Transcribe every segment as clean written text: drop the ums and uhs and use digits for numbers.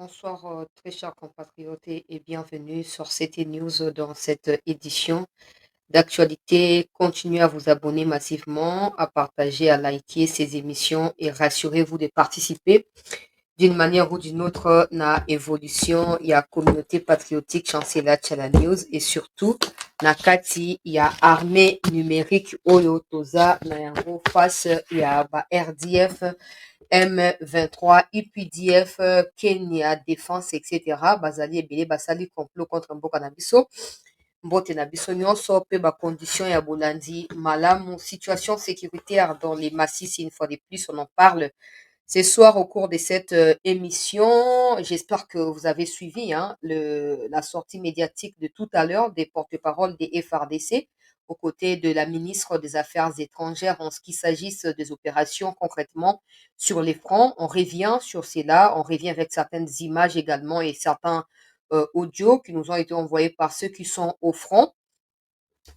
Bonsoir, très chers compatriotes et bienvenue sur CT News dans cette édition d'actualité. Continuez à vous abonner massivement, à partager, à liker ces émissions et rassurez-vous de participer d'une manière ou d'une autre à l'évolution. Il y a communauté patriotique chancela la news et surtout na kati il y a armée numérique oyo toza na yango face il y a RDF M23, UPDF, Kenya, Défense, etc. Bazali ebele basali complot contre mboka na biso. Mbote na biso nyonso pe ba condition ya bolandi malamu, situation sécuritaire dans les massifs, une fois de plus, on en parle ce soir au cours de cette émission. J'espère que vous avez suivi la sortie médiatique de tout à l'heure des porte-paroles des FRDC aux côtés de la ministre des Affaires étrangères en ce qui s'agisse des opérations concrètement sur les fronts. On revient sur cela, on revient avec certaines images également et certains audios qui nous ont été envoyés par ceux qui sont au front.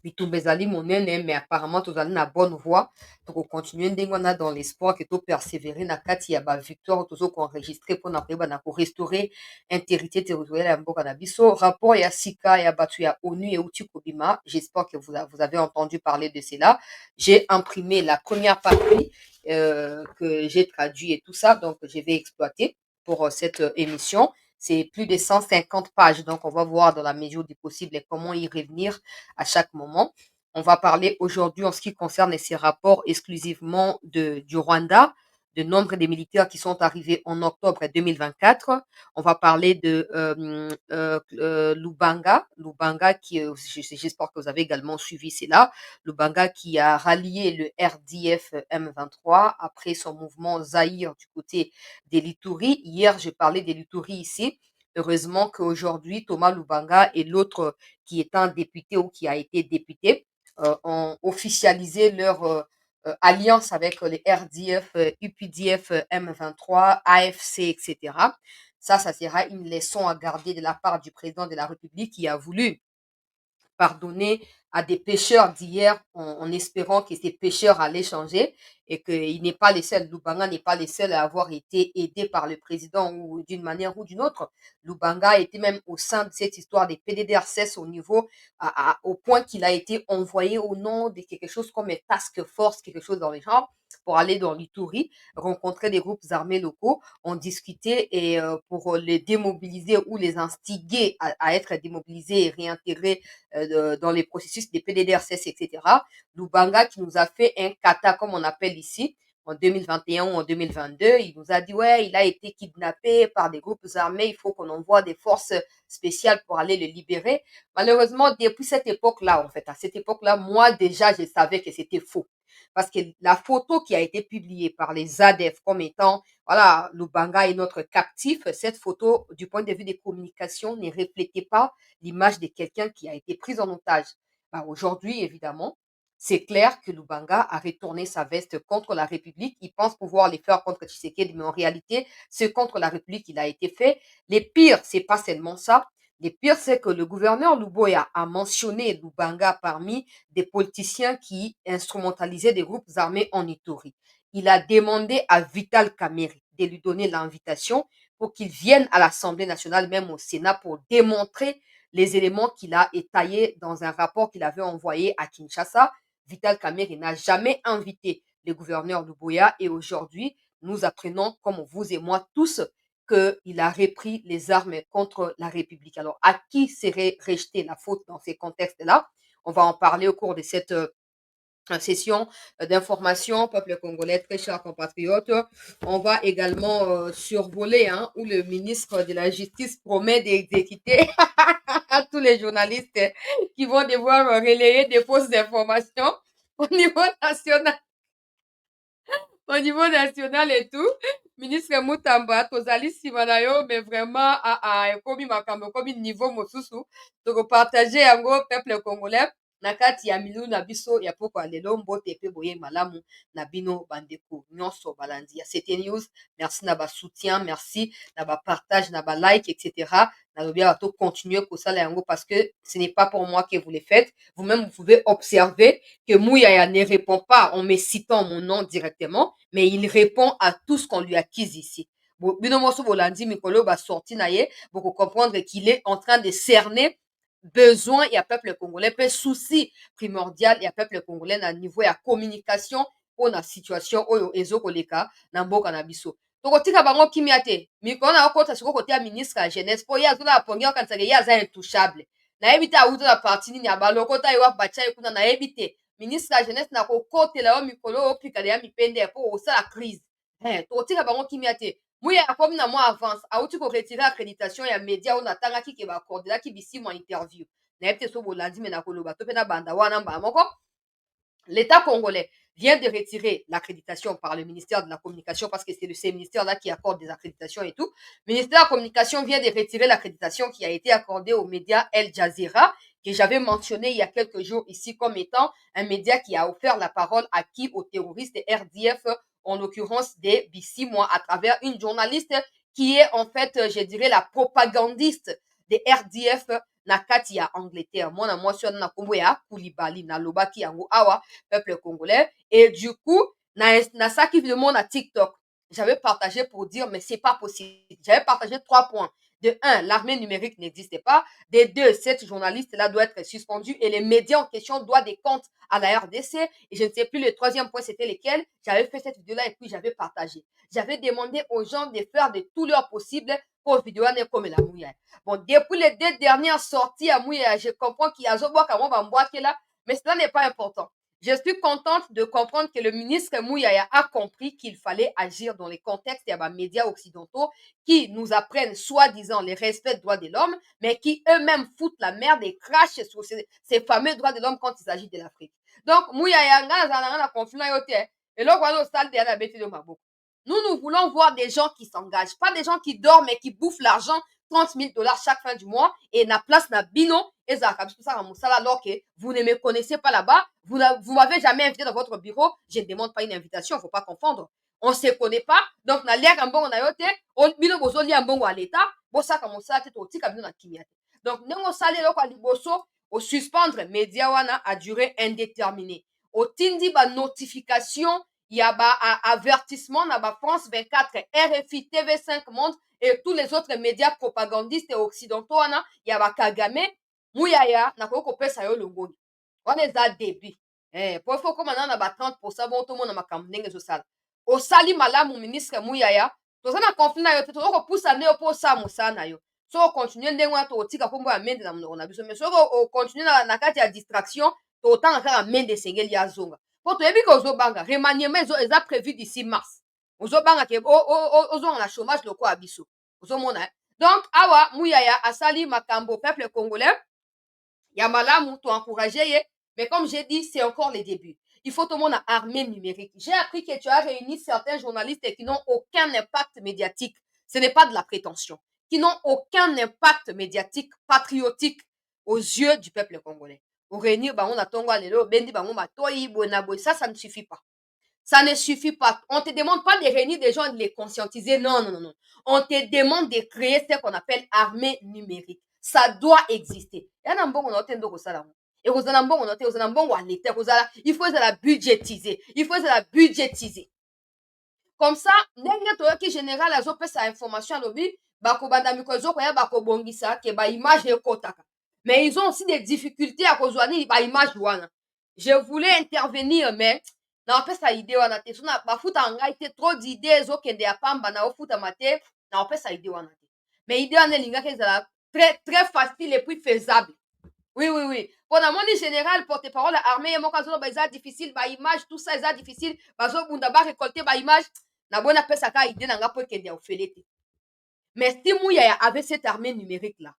Bitumba ezali monene mais apparemment tozali na bonne voie tokokontinue ndenge wana dans l'espoir ke topersévérer na kati ya bavictoire tozokoenregistre mpona koyeba na korestaurer intégrité territoriale ya mboka na biso. Rapport ya sika ya bato ya ONU euti kobima, j'espère que vous avez entendu parler de cela. J'ai imprimé la première partie que j'ai traduit et tout ça, donc je vais exploiter pour cette émission. C'est plus de 150 pages, donc on va voir dans la mesure du possible comment y revenir à chaque moment. On va parler aujourd'hui en ce qui concerne ces rapports exclusivement du Rwanda, de nombre des militaires qui sont arrivés en octobre 2024. On va parler de Lubanga, qui, j'espère que vous avez également suivi cela, Lubanga qui a rallié le RDF M23 après son mouvement Zaïre du côté des Lituri. Hier, j'ai parlé des Lituri ici. Heureusement qu'aujourd'hui, Thomas Lubanga et l'autre qui est un député ou qui a été député ont officialisé leur alliance avec les RDF, UPDF, M23, AFC, etc. Ça sera une leçon à garder de la part du président de la République qui a voulu pardonner à des pêcheurs d'hier en espérant que ces pêcheurs allaient changer et qu'il n'est pas les seuls, Lubanga n'est pas les seuls à avoir été aidés par le président ou d'une manière ou d'une autre. Lubanga était même au sein de cette histoire des PDDRCS au niveau, au point qu'il a été envoyé au nom de quelque chose comme une task force, quelque chose dans les genres, pour aller dans l'Ituri, rencontrer des groupes armés locaux, en discuter et pour les démobiliser ou les instiguer à être démobilisés et réintégrés dans les processus des PDDRCS, etc. Lubanga qui nous a fait un kata, comme on appelle ici, en 2021 ou en 2022, il nous a dit, ouais, il a été kidnappé par des groupes armés, il faut qu'on envoie des forces spéciales pour aller le libérer. Malheureusement, depuis cette époque-là, en fait, à cette époque-là, moi, déjà, je savais que c'était faux. Parce que la photo qui a été publiée par les ADF comme étant, voilà, Lubanga est notre captif, cette photo, du point de vue des communications, ne reflétait pas l'image de quelqu'un qui a été pris en otage. Aujourd'hui, évidemment, c'est clair que Lubanga a retourné sa veste contre la République. Il pense pouvoir les faire contre Tshisekedi, mais en réalité, c'est contre la République qu'il a été fait. Les pires, c'est pas seulement ça. Les pires, c'est que le gouverneur Luboya a mentionné Lubanga parmi des politiciens qui instrumentalisaient des groupes armés en Ituri. Il a demandé à Vital Kamerhe de lui donner l'invitation pour qu'il vienne à l'Assemblée nationale, même au Sénat, pour démontrer les éléments qu'il a étayés dans un rapport qu'il avait envoyé à Kinshasa. Vital Kamerhe n'a jamais invité le gouverneur Luboya et aujourd'hui, nous apprenons, comme vous et moi tous, qu'il a repris les armes contre la République. Alors, à qui serait rejetée la faute dans ces contextes-là? On va en parler au cours de cette session d'information, peuple congolais, très chers compatriotes. On va également survoler où le ministre de la Justice promet d'exécuter tous les journalistes qui vont devoir relayer des fausses informations au niveau national. Au niveau national et tout, ministre Mutamba, tozali nsima na yo, mais vraiment, ekomi makambo, ekomi niveau mosusu, tokopartage yango peuple congolais, na kati ya milu na biso ya pokwa lelo, mbote pe boye malamu na bino bandeko nyonso balandi ya CT News. Merci na ba soutien, merci na ba partage, na ba like, etc. Nalobi awa to continuer kosala yango parce que ce n'est pas pour moi que vous les faites. Vous-même, vous pouvez observer que Mouyaya ne répond pas en me citant mon nom directement, mais il répond à tout ce qu'on lui accuse ici. bino moso bolandi mikolo ba sorti na ye pour comprendre qu'il est en train de cerner besoin ya peuple congolais pe souci primordial ya peuple congolais na niveau ya communication mpona situation oyo ezokoleka na mboka na biso tokotika bango kimia te mikolo na okota sikoyo kote ya ministre ya jeunesse mpo ye azolaka pongi okanisaka ye aza intouchable nayebi te awuta na parti nini ya balokota ye wapi batia ye kuna nayebi te ministre ya jeunesse na kokotela yo mikolo oyo opikala ya mipende mpo osala crise tokotika bango kimia te muya akomi na mwa avance awuti koretire accréditation ya média oyo natangaki ke bakordelaki bisimu ya interview nayebi te so bolandi me na koloba to mpe na banda wana mbala moko l'État congolais vient de retirer l'accréditation par le ministère de la Communication parce que c'est ce ministère-là qui accorde des accréditations et tout. Le ministère de la Communication vient de retirer l'accréditation qui a été accordée au média El Jazeera, que j'avais mentionné il y a quelques jours ici comme étant un média qui a offert la parole à qui? Aux terroristes RDF, en l'occurrence des Bissimois, à travers une journaliste qui est en fait, je dirais, la propagandiste des RDF na kati ya Angleterre. Mwana mwasi wana na kombo ya Koulibaly nalobaki yango awa peuple congolais et du coup na saki vidéo na TikTok. J'avais partagé pour dire mais c'est pas possible. J'avais partagé 3 points. De 1, l'armée numérique n'existe pas. De 2, cette journaliste-là doit être suspendue et les médias en question doivent des comptes à la RDC. Et je ne sais plus le 3e point c'était lequel. J'avais fait cette vidéo-là et puis j'avais partagé. J'avais demandé aux gens de faire de tout leur possible pour vidéo n'est comme la mouille. Bon, depuis les 2 dernières sorties à mouille, je comprends qu'il y a Zobo Kamon Bambouake là, mais cela n'est pas important. Je suis contente de comprendre que le ministre Mouyaya a compris qu'il fallait agir dans les contextes des médias occidentaux qui nous apprennent soi-disant les respects des droits de l'homme, mais qui eux-mêmes foutent la merde et crachent sur ces fameux droits de l'homme quand il s'agit de l'Afrique. Donc, Mouyaya, a confiné et là, voilà, au stade de la bête de Maboko. Nous voulons voir des gens qui s'engagent, pas des gens qui dorment et qui bouffent l'argent 30 000 $ chaque fin du mois et na place na bino et ça alors que vous ne me connaissez pas là-bas, vous m'avez jamais invité dans votre bureau, je ne demande pas une invitation, faut pas confondre. On se connaît pas, donc na l'air mbongo na yote, on bino bozoli mbongo à l'état, bosaka mosala te totika bino na kimia. Donc nengo sali loko a liboso au suspendre média wana à durée indéterminée. Au tindi ba notification il y a avertissement na ba France 24, RFI, TV5 Monde et tous les autres médias propagandistes et occidentaux wana ya ba Kagame muyaya na kopesa yo longoni wana eza débit po fo koma na ba 30% bon to mona makambo ndenge ezosala osali malamu ministre muyaya toza na conflit na yo te toza kopusa nde yo po osala mosala na yo so okontinue ndenge wana tokotika kombo ya mende na monoko na biso mais soki okontinue na kati ya distraction totanga kaka mende esengeli azonga po toyebi ke ozobanga remaniement eza prévu d'ici mars ozobanga ke ozonga na chômage lokola biso ozomona donc awa muyaya asali makambo peuple congolais ya malamu toencouragé ye mais comme j'ai dit c'est encore les débuts il faut tout le monde armée numérique j'ai appris que tu as réuni certains journalistes qui n'ont aucun impact médiatique ce n'est pas de la prétention qui n'ont aucun impact médiatique patriotique aux yeux du peuple congolais pour réunir bango na tongo lelo bendi bango matoyi boye na boye ça ne suffit pas. Ça ne suffit pas. On ne te demande pas de réunir des gens et de les conscientiser. Non, non, non, non. On te demande de créer ce qu'on appelle armée numérique. Ça doit exister. Il faut la budgétiser. Il faut la budgétiser. Comme ça, ndenge toyoki général azopesa information alobi bakobanda mikozo koya bakobongisa ke ba image ekotaka. Mais ils ont aussi des difficultés à kozwa ni ba image wana. Je voulais intervenir mais naopesa idée wana te so na bafuta ngai te trop d'idées ezokende ya pamba naofutama te naopesa idée wana te mais idée wana elingaki ezala très très facile et puis faisable. Oui, oui, oui. Pour la moni général, porte-parole, armée, mon cas, eza difficile, ba image, tout ça, eza difficile. Bazo bunda ba récolter ba image. Na bona pesa ka idée na nga po kende ya ofelete. Mais si Mouyaya avait cette armée numérique là,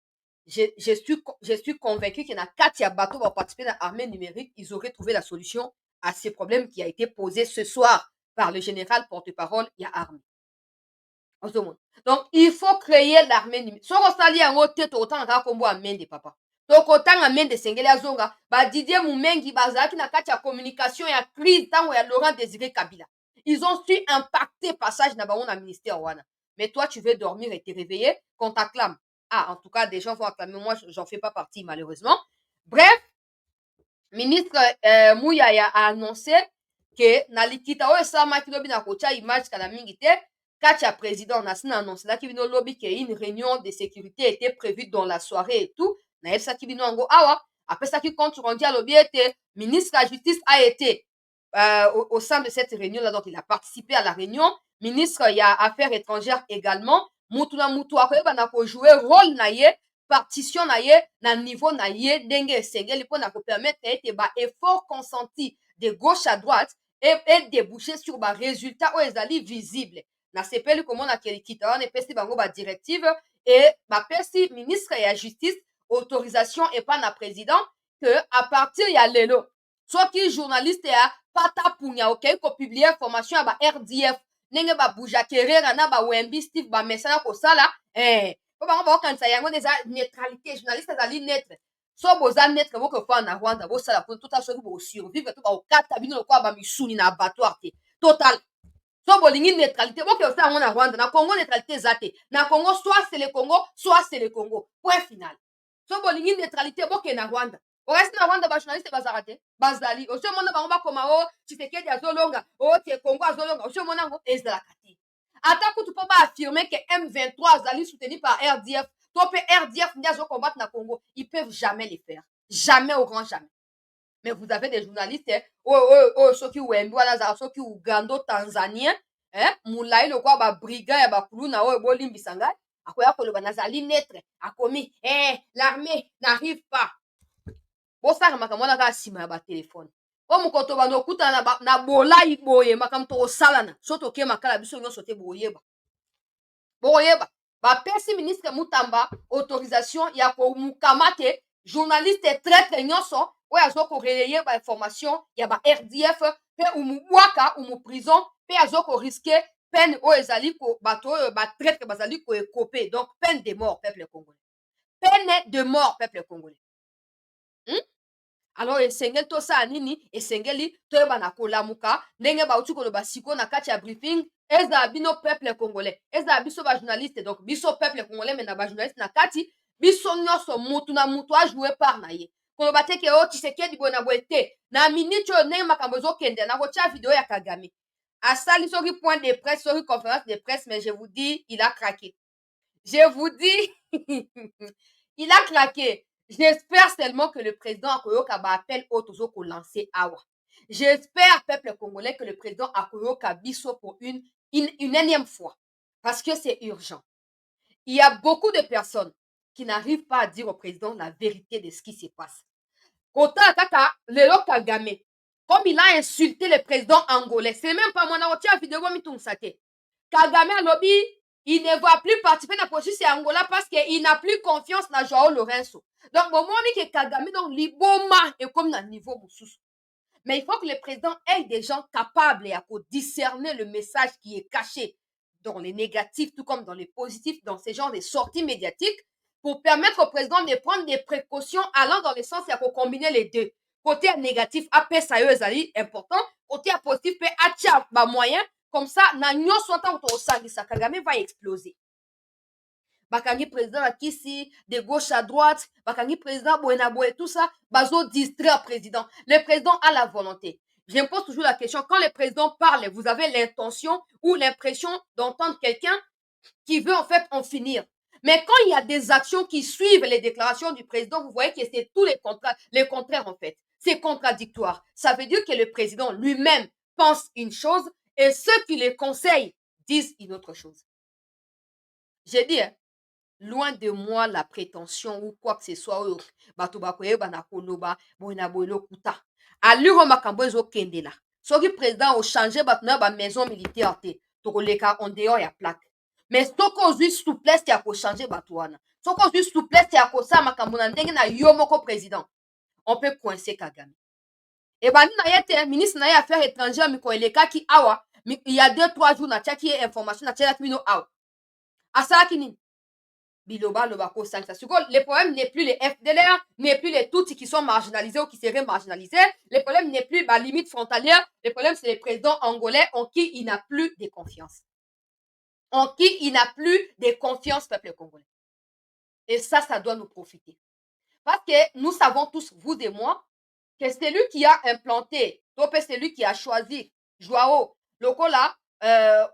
je suis convaincu qu'il y a 4 bateaux pour participer à l'armée numérique, ils auraient trouvé la solution à ces problèmes qui a été posé ce soir par le général porte-parole, il y a armée. Donc, il faut créer l'armée numérique. Si on s'allie en haut, tête autant à combo à main de papa. Donc, autant à main de Sengele Azonga, bah Didier Moumengi, Bazaki, na katia communication, il y a crise, tant où il y a Laurent Désiré Kabila. Ils ont su impacter passage na baon na ministère wana. Mais toi, tu veux dormir et te réveiller, qu'on t'acclame. Ah, en tout cas, des gens vont acclamer. Moi, j'en fais pas partie, malheureusement. Bref, ministre Mouyaya a annoncé que na likita o esa makilobi na kocha image kana mingi te Katia président Nassim annonce là qui vient lobby qu'une réunion de sécurité était prévue dans la soirée et tout. Naël ça qui vient ngo awa. Après ça qui compte rendu à lobby était ministre de la justice a été au sein de cette réunion là, donc il a participé à la réunion. Ministre il y a affaires étrangères également. Mutuna mutu akoyeba na ko jouer rôle na ye, partition na ye na niveau na ye ndenge esengeli mpo na ko permettre ete ba effort consenti de gauche à droite et déboucher sur ba résultat oyo ezali visible. Nasepeli komona ke likita wana epesi bango badirective e bapesi ministre ya justice autorisation epa na président que à partir ya lelo soki journaliste ya pata punya okei kopublie information ya ba rdf ndenge babuja kerera na bawembi steve bamesana kosala po bango bakokanisa yango nde eza neutralité journaliste ezali neutre so boza neutre bokofana na rwanda bosala po tota soki bosurvivre to bakokata bino lokola bamisuni na abattoir te total so bolingi neutralité boke osala yango na rwanda na congo neutralité eza te na congo soit c'est le congo soit c'est le congo point final so bolingi neutralité boke na rwanda oresti na rwanda bajournaliste bazala te bazali osi omona bango bakoma o tshisekedi azolonga o tie congo azolonga osi omona yango ezalaka te ata kutu mpo baaffirme ke m23 azali soutenu par rdf to mpe rdf nde azokombattre na congo ils peuvent jamais le faire jamais au grand jamais. Mais vous avez des journalistes soki wembi wana azala soki ugando tanzanien molai lokwa babriga ya bakuluna oyo bolimbisa ngai akoya koloba nazali netre akomi l'armée n'arrive pas bosaka makambo wana kaka nsima ya batelefone po mokoto bando okutana na bolai boye makambo tokosalana so toke makala biso nyonso te boyeba bapesi ministre mutamba autorisation ya komukama te journaliste traître nyonso oyo azokoreleye bainformation ya ba rdf mpe umubwaka umuprison mpe azokoriske peine oyo ezali bato oyo batraître bazali koekope donc peine de mort peuple congolais peine de mort peuple congolais alors esengeli tosala nini esengeli toyebana kolamuka ndenge bauti koloba siko na kati ya briefing ezala bino peuple congolais ezala biso bajournaliste donc biso peuple congolais me na bajournaliste na kati biso nyonso mutu na mutu ajoue part na ye koloba te ke o tshisekedi boye na boye te na minute oyo ndenge makambo ezokende nakotia video ya kagame asali soki point de presse soki conférence de presse mais je vous dis il a craqué je vous dis il a craqué. J'espère seulement que le président Akoyoka va appel au Tozo ko lancer awa. J'espère, peuple congolais, que le président Akoyoka biso pour une énième fois. Parce que c'est urgent. Il y a beaucoup de personnes qui n'arrivent pas à dire au président la vérité de ce qui se passe. Kota kaka lelo Kagame, comme il a insulté le président angolais, c'est même pas mon aotia vidéo mitungsate. Kagame a lobby il ne va plus participer dans le processus à Angola parce qu'il n'a plus confiance dans Joao Lorenzo. Donc, au moment que Kagame, donc, l'Iboma est comme dans le niveau Moussous. Mais il faut que le président ait des gens capables à discerner le message qui est caché dans les négatifs, tout comme dans les positifs, dans ces genres de sorties médiatiques, pour permettre au président de prendre des précautions allant dans le sens à combiner les deux. Côté négatif, après ça, c'est important. Côté positif, après, moyen. Comme ça, na nyonso ata tosangisa Kagame va exploser. Bakangi président akisi de gauche à droite, bakangi président boena boye tout ça, bazo distraire président. Le président a la volonté. Je me pose toujours la question, quand le président parle, vous avez l'intention ou l'impression d'entendre quelqu'un qui veut en fait en finir. Mais quand il y a des actions qui suivent les déclarations du président, vous voyez que c'est tous les contraires en fait. C'est contradictoire. Ça veut dire que le président lui-même pense une chose et ceux qui les conseillent disent une autre chose. J'ai dit, loin de moi la prétention ou quoi que ce soit. Allure makambo ezokende la. Soki président o changer bato na ba maison militaire te, tokoleka en dehors ya plaque. Mais soko ozwi souplesse ya ko changer bato wana. Soko ozwi souplesse ya ko sa makambo na ndenge na yo moko président. On peut coincer Kagame. Et bandi na ye te ministre na ye affaires étrangères miko elekaki awa il y a 2-3 jours na tiaki information na tiaki bino awa asalaki nini biloba loba ko sangisa siko le problème n'est plus les FDLR n'est plus les Tutsis qui sont marginalisés ou qui seraient marginalisés le problème n'est plus la limite frontalière le problème c'est les présidents angolais en qui il n'a plus de confiance peuple congolais et ça doit nous profiter parce que nous savons tous vous et moi que c'est lui qui a implanté, c'est lui qui a choisi Joao Lokola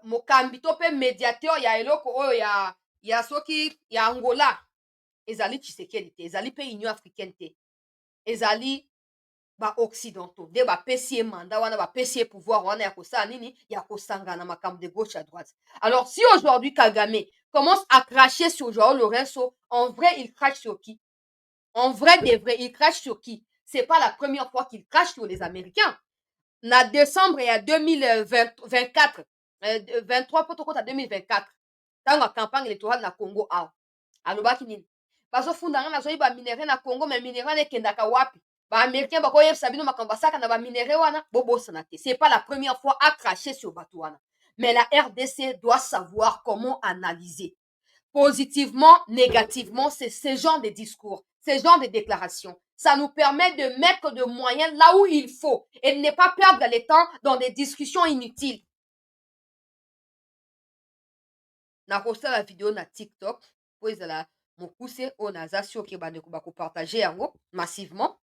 mokambi to mpe médiateur ya eloko oyo ya soki ya Angola ezali Tshisekedi te, ezali mpe Union africaine te, ezali baoccidentaux nde bapesi ye mandat wana, bapesi ye pouvoir wana ya kosala nini, ya kosangana na makambo de gauche à droite. Alors si aujourd'hui Kagame commence à cracher sur Joao Lorenzo, en vrai il crache sur qui? En vrai de vrai, il crache sur qui? C'est pas la première fois qu'il crache sur les Américains. Na décembre ya 2024 23 poto kota 2024 ntango ya campagne électorale na Congo awa alobaki nini? Bazofunda nga nazwi baminere na Congo, me minere wana ekendaka wapi? Baaméricain bakoyebisa bino makambo basaka na baminere wana, bobosana te. C'est pas la première fois à cracher sur bato wana. Mais la RDC doit savoir comment analyser positivement, négativement, c'est ce genre de discours, ce genre de déclarations. Ça nous permet de mettre de moyens là où il faut et de ne pas perdre le temps dans des discussions inutiles. nakosala video na TikTok po ezala mokuse oyo naza soki bandeko bakopartage yango massivement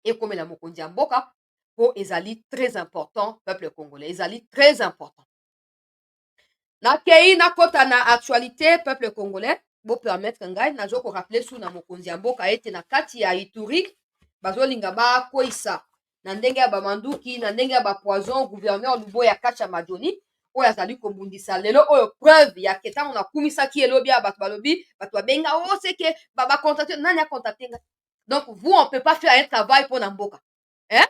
ekomela mokonzi ya mboka po ezali très important peuple congolais, ezali très important. nakei nakota na actualité peuple congolais bopermettre ngai nazo korappele su na mokonzi ya mboka ete na kati ya Ituri bazolinga bakweyisa na ndenge ya bamanduki na ndenge ya bapoison gouverneur Luboya Kacha Majoni oyo azali kobundisa lelo oyo preuve ya ke ntango nakumisaki elobi ya bato balobi bato babenga o seke bacontacte nani acontacte ngai. Donc vous on peut pas faire un travail mpo na mboka hein?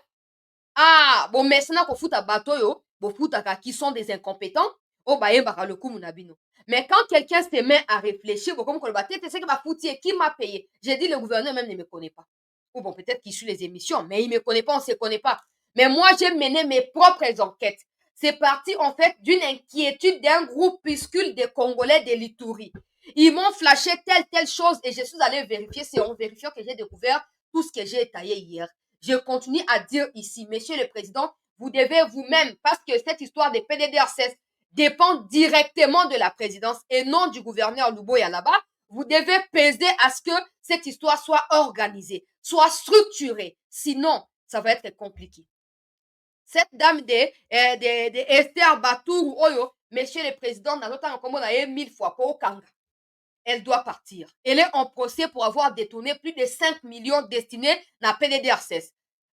Ah bomesi na kofuta bato oyo bofutaka qui sont des incompétents oyo bayembaka lokumu na bino. Mais quand quelqu'un se met à réfléchir comme koloba te c'est que bafuti qui m'a payé, j'ai dit le gouverneur même ne me connaît pas, ou bon peut-être qu'il suit les émissions mais il me connaît pas, on se connaît pas. Mais moi j'ai mené mes propres enquêtes. C'est parti en fait d'une inquiétude d'un groupuscule de Congolais de l'Ituri. Ils m'ont flashé telle chose et je suis allée vérifier. C'est en vérifiant que j'ai découvert tout ce que j'ai étayé hier. Je continue à dire ici, Monsieur le Président, vous devez vous-même, parce que cette histoire des PDDRCS dépend directement de la présidence et non du gouverneur Luboya là-bas, vous devez peser à ce que cette histoire soit organisée, soit structurée. Sinon, ça va être compliqué. Cette dame de Esther Batour Oyo, Monsieur le Président, dans notre temps, on a 1000 fois pour Okanga. Elle doit partir. Elle est en procès pour avoir détourné plus de 5 millions destinés à PDDRCS.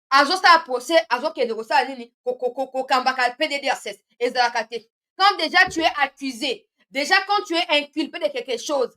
Azosala procès, azokende kosala nini kokambaka PDDRCS ezalaka te. Quand déjà tu es accusé, déjà quand tu es inculpé de quelque chose,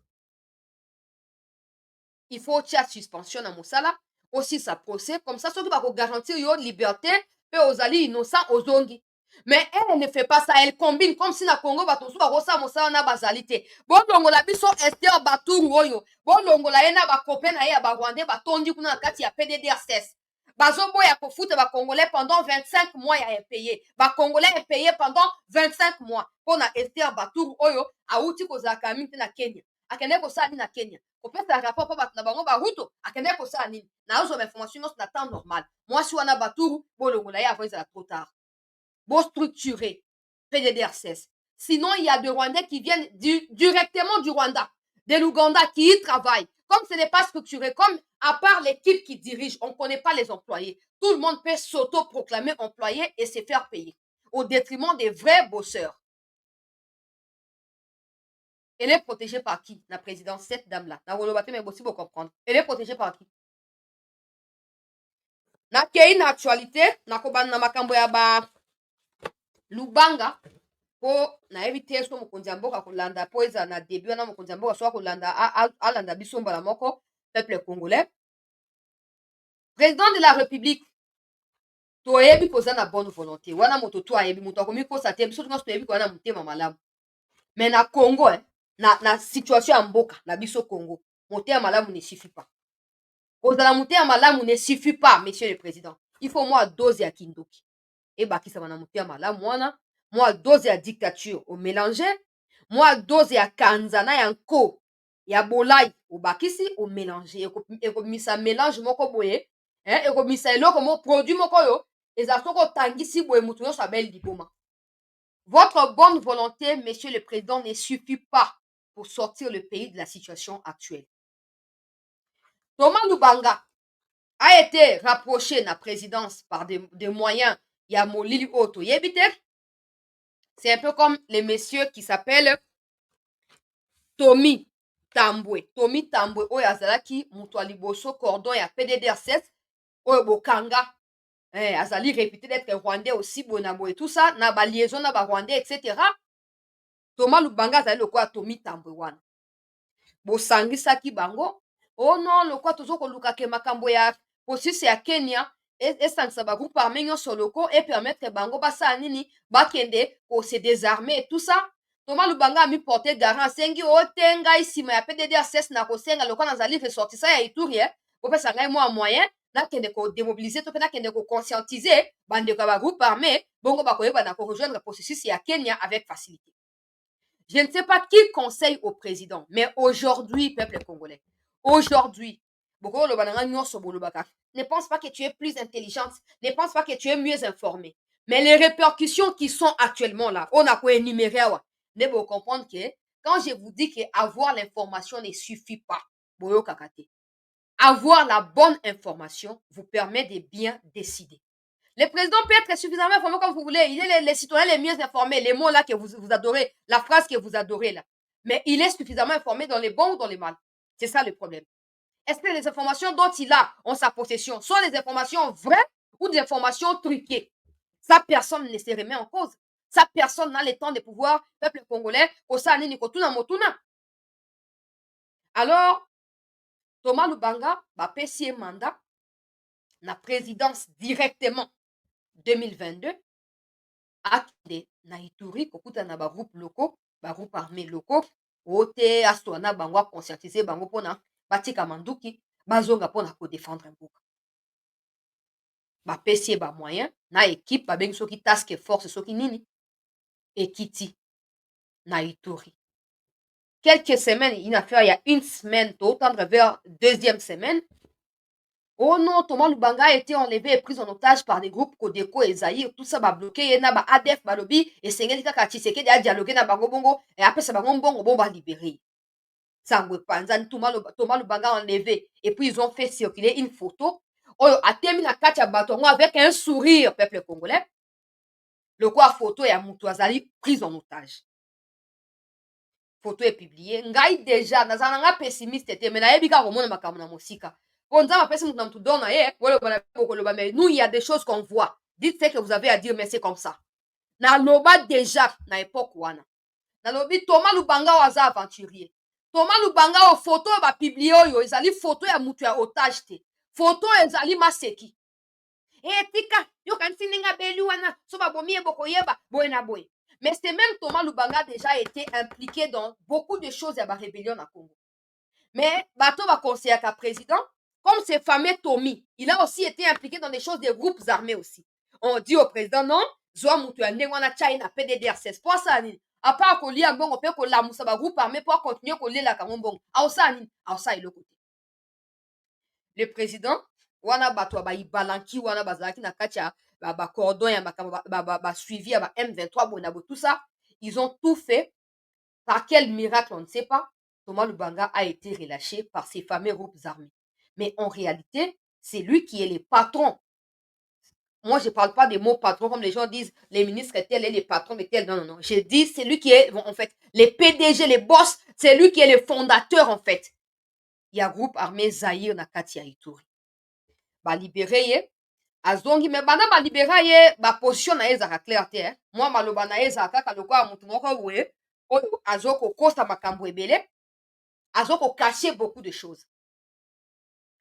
il faut tia suspension na mosala aussi sa procès comme ça soki bakogarantir yo liberté mpe ozali innocent ozongi. Mais elle ne fait pas ça, elle combine comme si na Congo bato mosusu bakosala mosala na bazali te. Bolongola biso Esther Batungu oyo, bolongola ye na bacopain na ye ya barwandais batondi kuna na kati ya PDDRCS. Bazoboya kofuta bacongolais pendant 25 mois ya impayé. Bacongolais impayé pendant 25 mois. Mpona Esther Batungu oyo auti kozalaka mingi te na Kenya. Akende kosala nini na Kenya? Kopesa rapport mpo bato na bango baruto akende kosala nini? Naozwa bainformation nyonso na temps normal. Mwasi wana Baturu bolongola ye avant ezala trop tard. Bon structuré, PDDRCS. Sinon, il y a des Rwandais qui viennent directement du Rwanda, de l'Ouganda, qui y travaillent. Comme ce n'est pas structuré, comme à part l'équipe qui dirige, on ne connaît pas les employés. Tout le monde peut s'auto-proclamer employé et se faire payer, au détriment des vrais bosseurs. Elle est protégée par qui, la présidence, cette dame-là? Mais aussi pour comprendre. Elle est protégée par qui? Nakei na actualité, nakobana na makambo ya ba Lubanga po nayebi te so mokonzi ya mboka kolanda po ezala na début wana mokonzi ya mboka so akolanda alanda biso mbala moko peuple congolais. Président de la république toyebi koza na bonne volonté wana moto to ayebi moto akomi kosa te biso nyonso toyebi koza na motema malamu. Mais na Congo na situation ya mboka na biso Congo motema malamu ne suffit pas. Kozala motema malamu ne suffit pas, monsieur le président. Il faut moi dose ya kindoki ebakisama na motema malamu wana, moi dose ya dictature omélange, moi dose ya kanzana ya nko ya bolai obakisi omélange ekomisa mélange moko boye ekomisa eloko mo produit moko oyo ezala soko otangisi boye moto nyonso abeli liboma. Votre bonne volonté, monsieur le président, ne suffit pas pour sortir le pays de la situation actuelle. Thomas Lubanga a été rapproché de la présidence par des moyens ya molili oyo toyebi te. C'est un peu comme les messieurs qui s'appellent Tommy Tambwe. Tommy Tambwe, oyo azalaki moto liboso cordon ya PDDR7, oyo bokanga. Azali réputé d'être rwandais aussi, bonabo et tout ça, na ba liaison na ba rwandais, etc. Thomas Lubanga azali lokola Tommy Tambwe wana. Bosangisaki bango. Oh non, lokwa tozo koluka ke makambo ya processus ya Kenya esangisa ba groupe armé nyonso loko et permettre bango basala nini bakende ko se désarmer et tout ça. Thomas Lubanga a mis porté garant asengi ote ngai nsima ya PDDR6 na kosenga lokwa nazali ressortissant ya Ituri opesa ngai mwa moyen nakende ko démobiliser to mpe nakende ko conscientiser bandeko ya ba groupe armé bongo bakoyeba na ko rejoindre processus ya Kenya avec facilité. Je ne sais pas qui conseille au président, mais aujourd'hui, peuple congolais, aujourd'hui, ne pense pas que tu es plus intelligente, ne pense pas que tu es mieux informé. Mais les répercussions qui sont actuellement là, on a quoi énumérer, ne vous comprendre que quand je vous dis que avoir l'information ne suffit pas, avoir la bonne information vous permet de bien décider. Le président peut être suffisamment informé comme vous voulez. Il est les citoyens les mieux informés. Les mots là que vous adorez, la phrase que vous adorez là. Mais il est suffisamment informé dans les bons ou dans les mal. C'est ça le problème. Est-ce que les informations dont il a en sa possession sont des informations vraies ou des informations truquées? Ça, personne ne se remet en cause. Ça, personne n'a le temps de pouvoir, peuple congolais, alors, Thomas Lubanga va passer un mandat, la présidence directement 2022, akende na Ituri kokutana na bagroupe locaux, bagroupe armé locaux, ote aswana bango conscientiser bango pona batika manduki bazonga pona ko défendre mboka. Bapesi ye ba moyen na équipe babengi soki task force soki nini ekiti na Ituri. Quelques semaines, il a fait il y a une semaine, tendre vers deuxième semaine. Oh non, Thomas Lubanga a été enlevé et pris en otage par des groupes Kodeko et Zaïre. Tout ça va bloquer. Il y a ba ADF balobi et Sengeli kaka Tshisekedi a dialogué na bango bongo et après ça bango bongo bon va libérer. Sangwe Panzan Thomas Lubanga enlevé et puis ils ont fait circuler une photo. Oh, a terminé na katia batongo avec un sourire peuple congolais. Le quoi photo et Moutou Azali pris en otage. Photo est publiée. Ngai déjà nazanga pessimiste te mais na yebika komona makambo na mosika. Nous, il y a des choses qu'on voit. Dites ce que vous avez à dire, mais c'est comme ça. Na loba déjà, na époque wana. Na lobi Thomas Lubanga waza aventurier. Thomas Lubanga o photo ba publié oyo, ezali photo ya mutu ya otage te. Photo ezali maseki. Tika, yo kanisi ninga beli wana, so ba bomi eboko yeba, boye na boye. Mais c'est même Thomas Lubanga déjà été impliqué dans beaucoup de choses ya ba rébellion na Congo. Mais bato ba conseiller ka président comme ce fameux Tommy, il a aussi été impliqué dans des choses des groupes armés aussi. On dit au président, non, Zoa Moutouane, wana China, PDDR16, pour ça, à part qu'on lit un bon, on peut qu'on la moussa groupe armé pour continuer qu'on lit la kamon à ça, il le côté. Le président, wana batwa ba ibalanki, wana bazaki na katia, ba cordon, ba suivi, ba M23, bonabo, tout ça, ils ont tout fait. Par quel miracle, on ne sait pas. Thomas Lubanga a été relâché par ces fameux groupes armés. Mais en réalité, c'est lui qui est le patron. Moi, je ne parle pas des mots patron comme les gens disent, les ministres tels et les patrons tels. Non, non, non. Je dis, c'est lui qui est, en fait, les PDG, les boss, c'est lui qui est le fondateur, en fait. Il y a un groupe armé Zaïre na Katia Ituri. Ba libéré ye. Azongi, mais bana ba libéré ye, ba position na ye zaka clair te. Moi, maloba na ye zaka kalokwa mutu moko we. Oyo azoko kosta makambo ebele. Azoko cacher beaucoup de choses.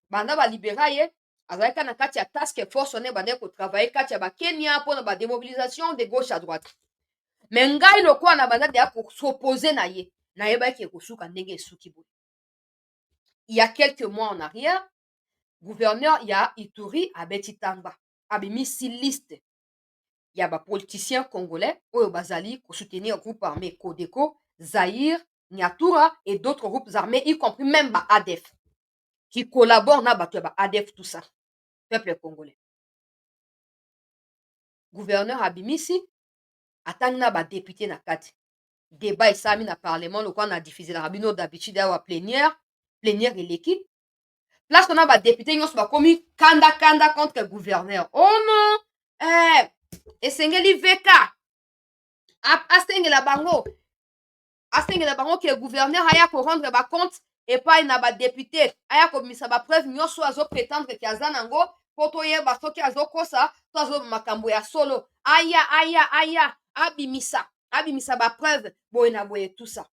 Banda ba libéra ye, azalaka na kati ya task force on banda ko travailler kati ya ba Kenya pour ba démobilisation de gauche à droite. Mais ngai lokwa na banda de ko s'opposer na ye, na yeba ki ko suka ndenge suki boy. Il y a quelques mois en arrière, gouverneur ya Ituri abeti tamba, abimisi liste. Il y a ba politiciens congolais oyo bazali ko soutenir groupe armé Kodeko, Zaïre, Nyatura et d'autres groupes armés y compris même ba ADF. Qui collabore na bato ya ADF tout ça. Peuple congolais. Gouverneur abimisi atangi na ba député na kati. Débat esami na parlement le quoi na diffusé la rabino d'habitude à plénière eleki. Place qu'on a ba député nyonso ba komi kanda contre gouverneur. Oh non! Esengeli VK. asengela bango ke gouverneur aya korendre bacompte epai na badepute aya kobimisa bapreuve nyonso azoprétendre ke aza nango mpo toyeba soki azokosa to azoba makambo ya solo aya abimisa bapreuve boye na boye tusa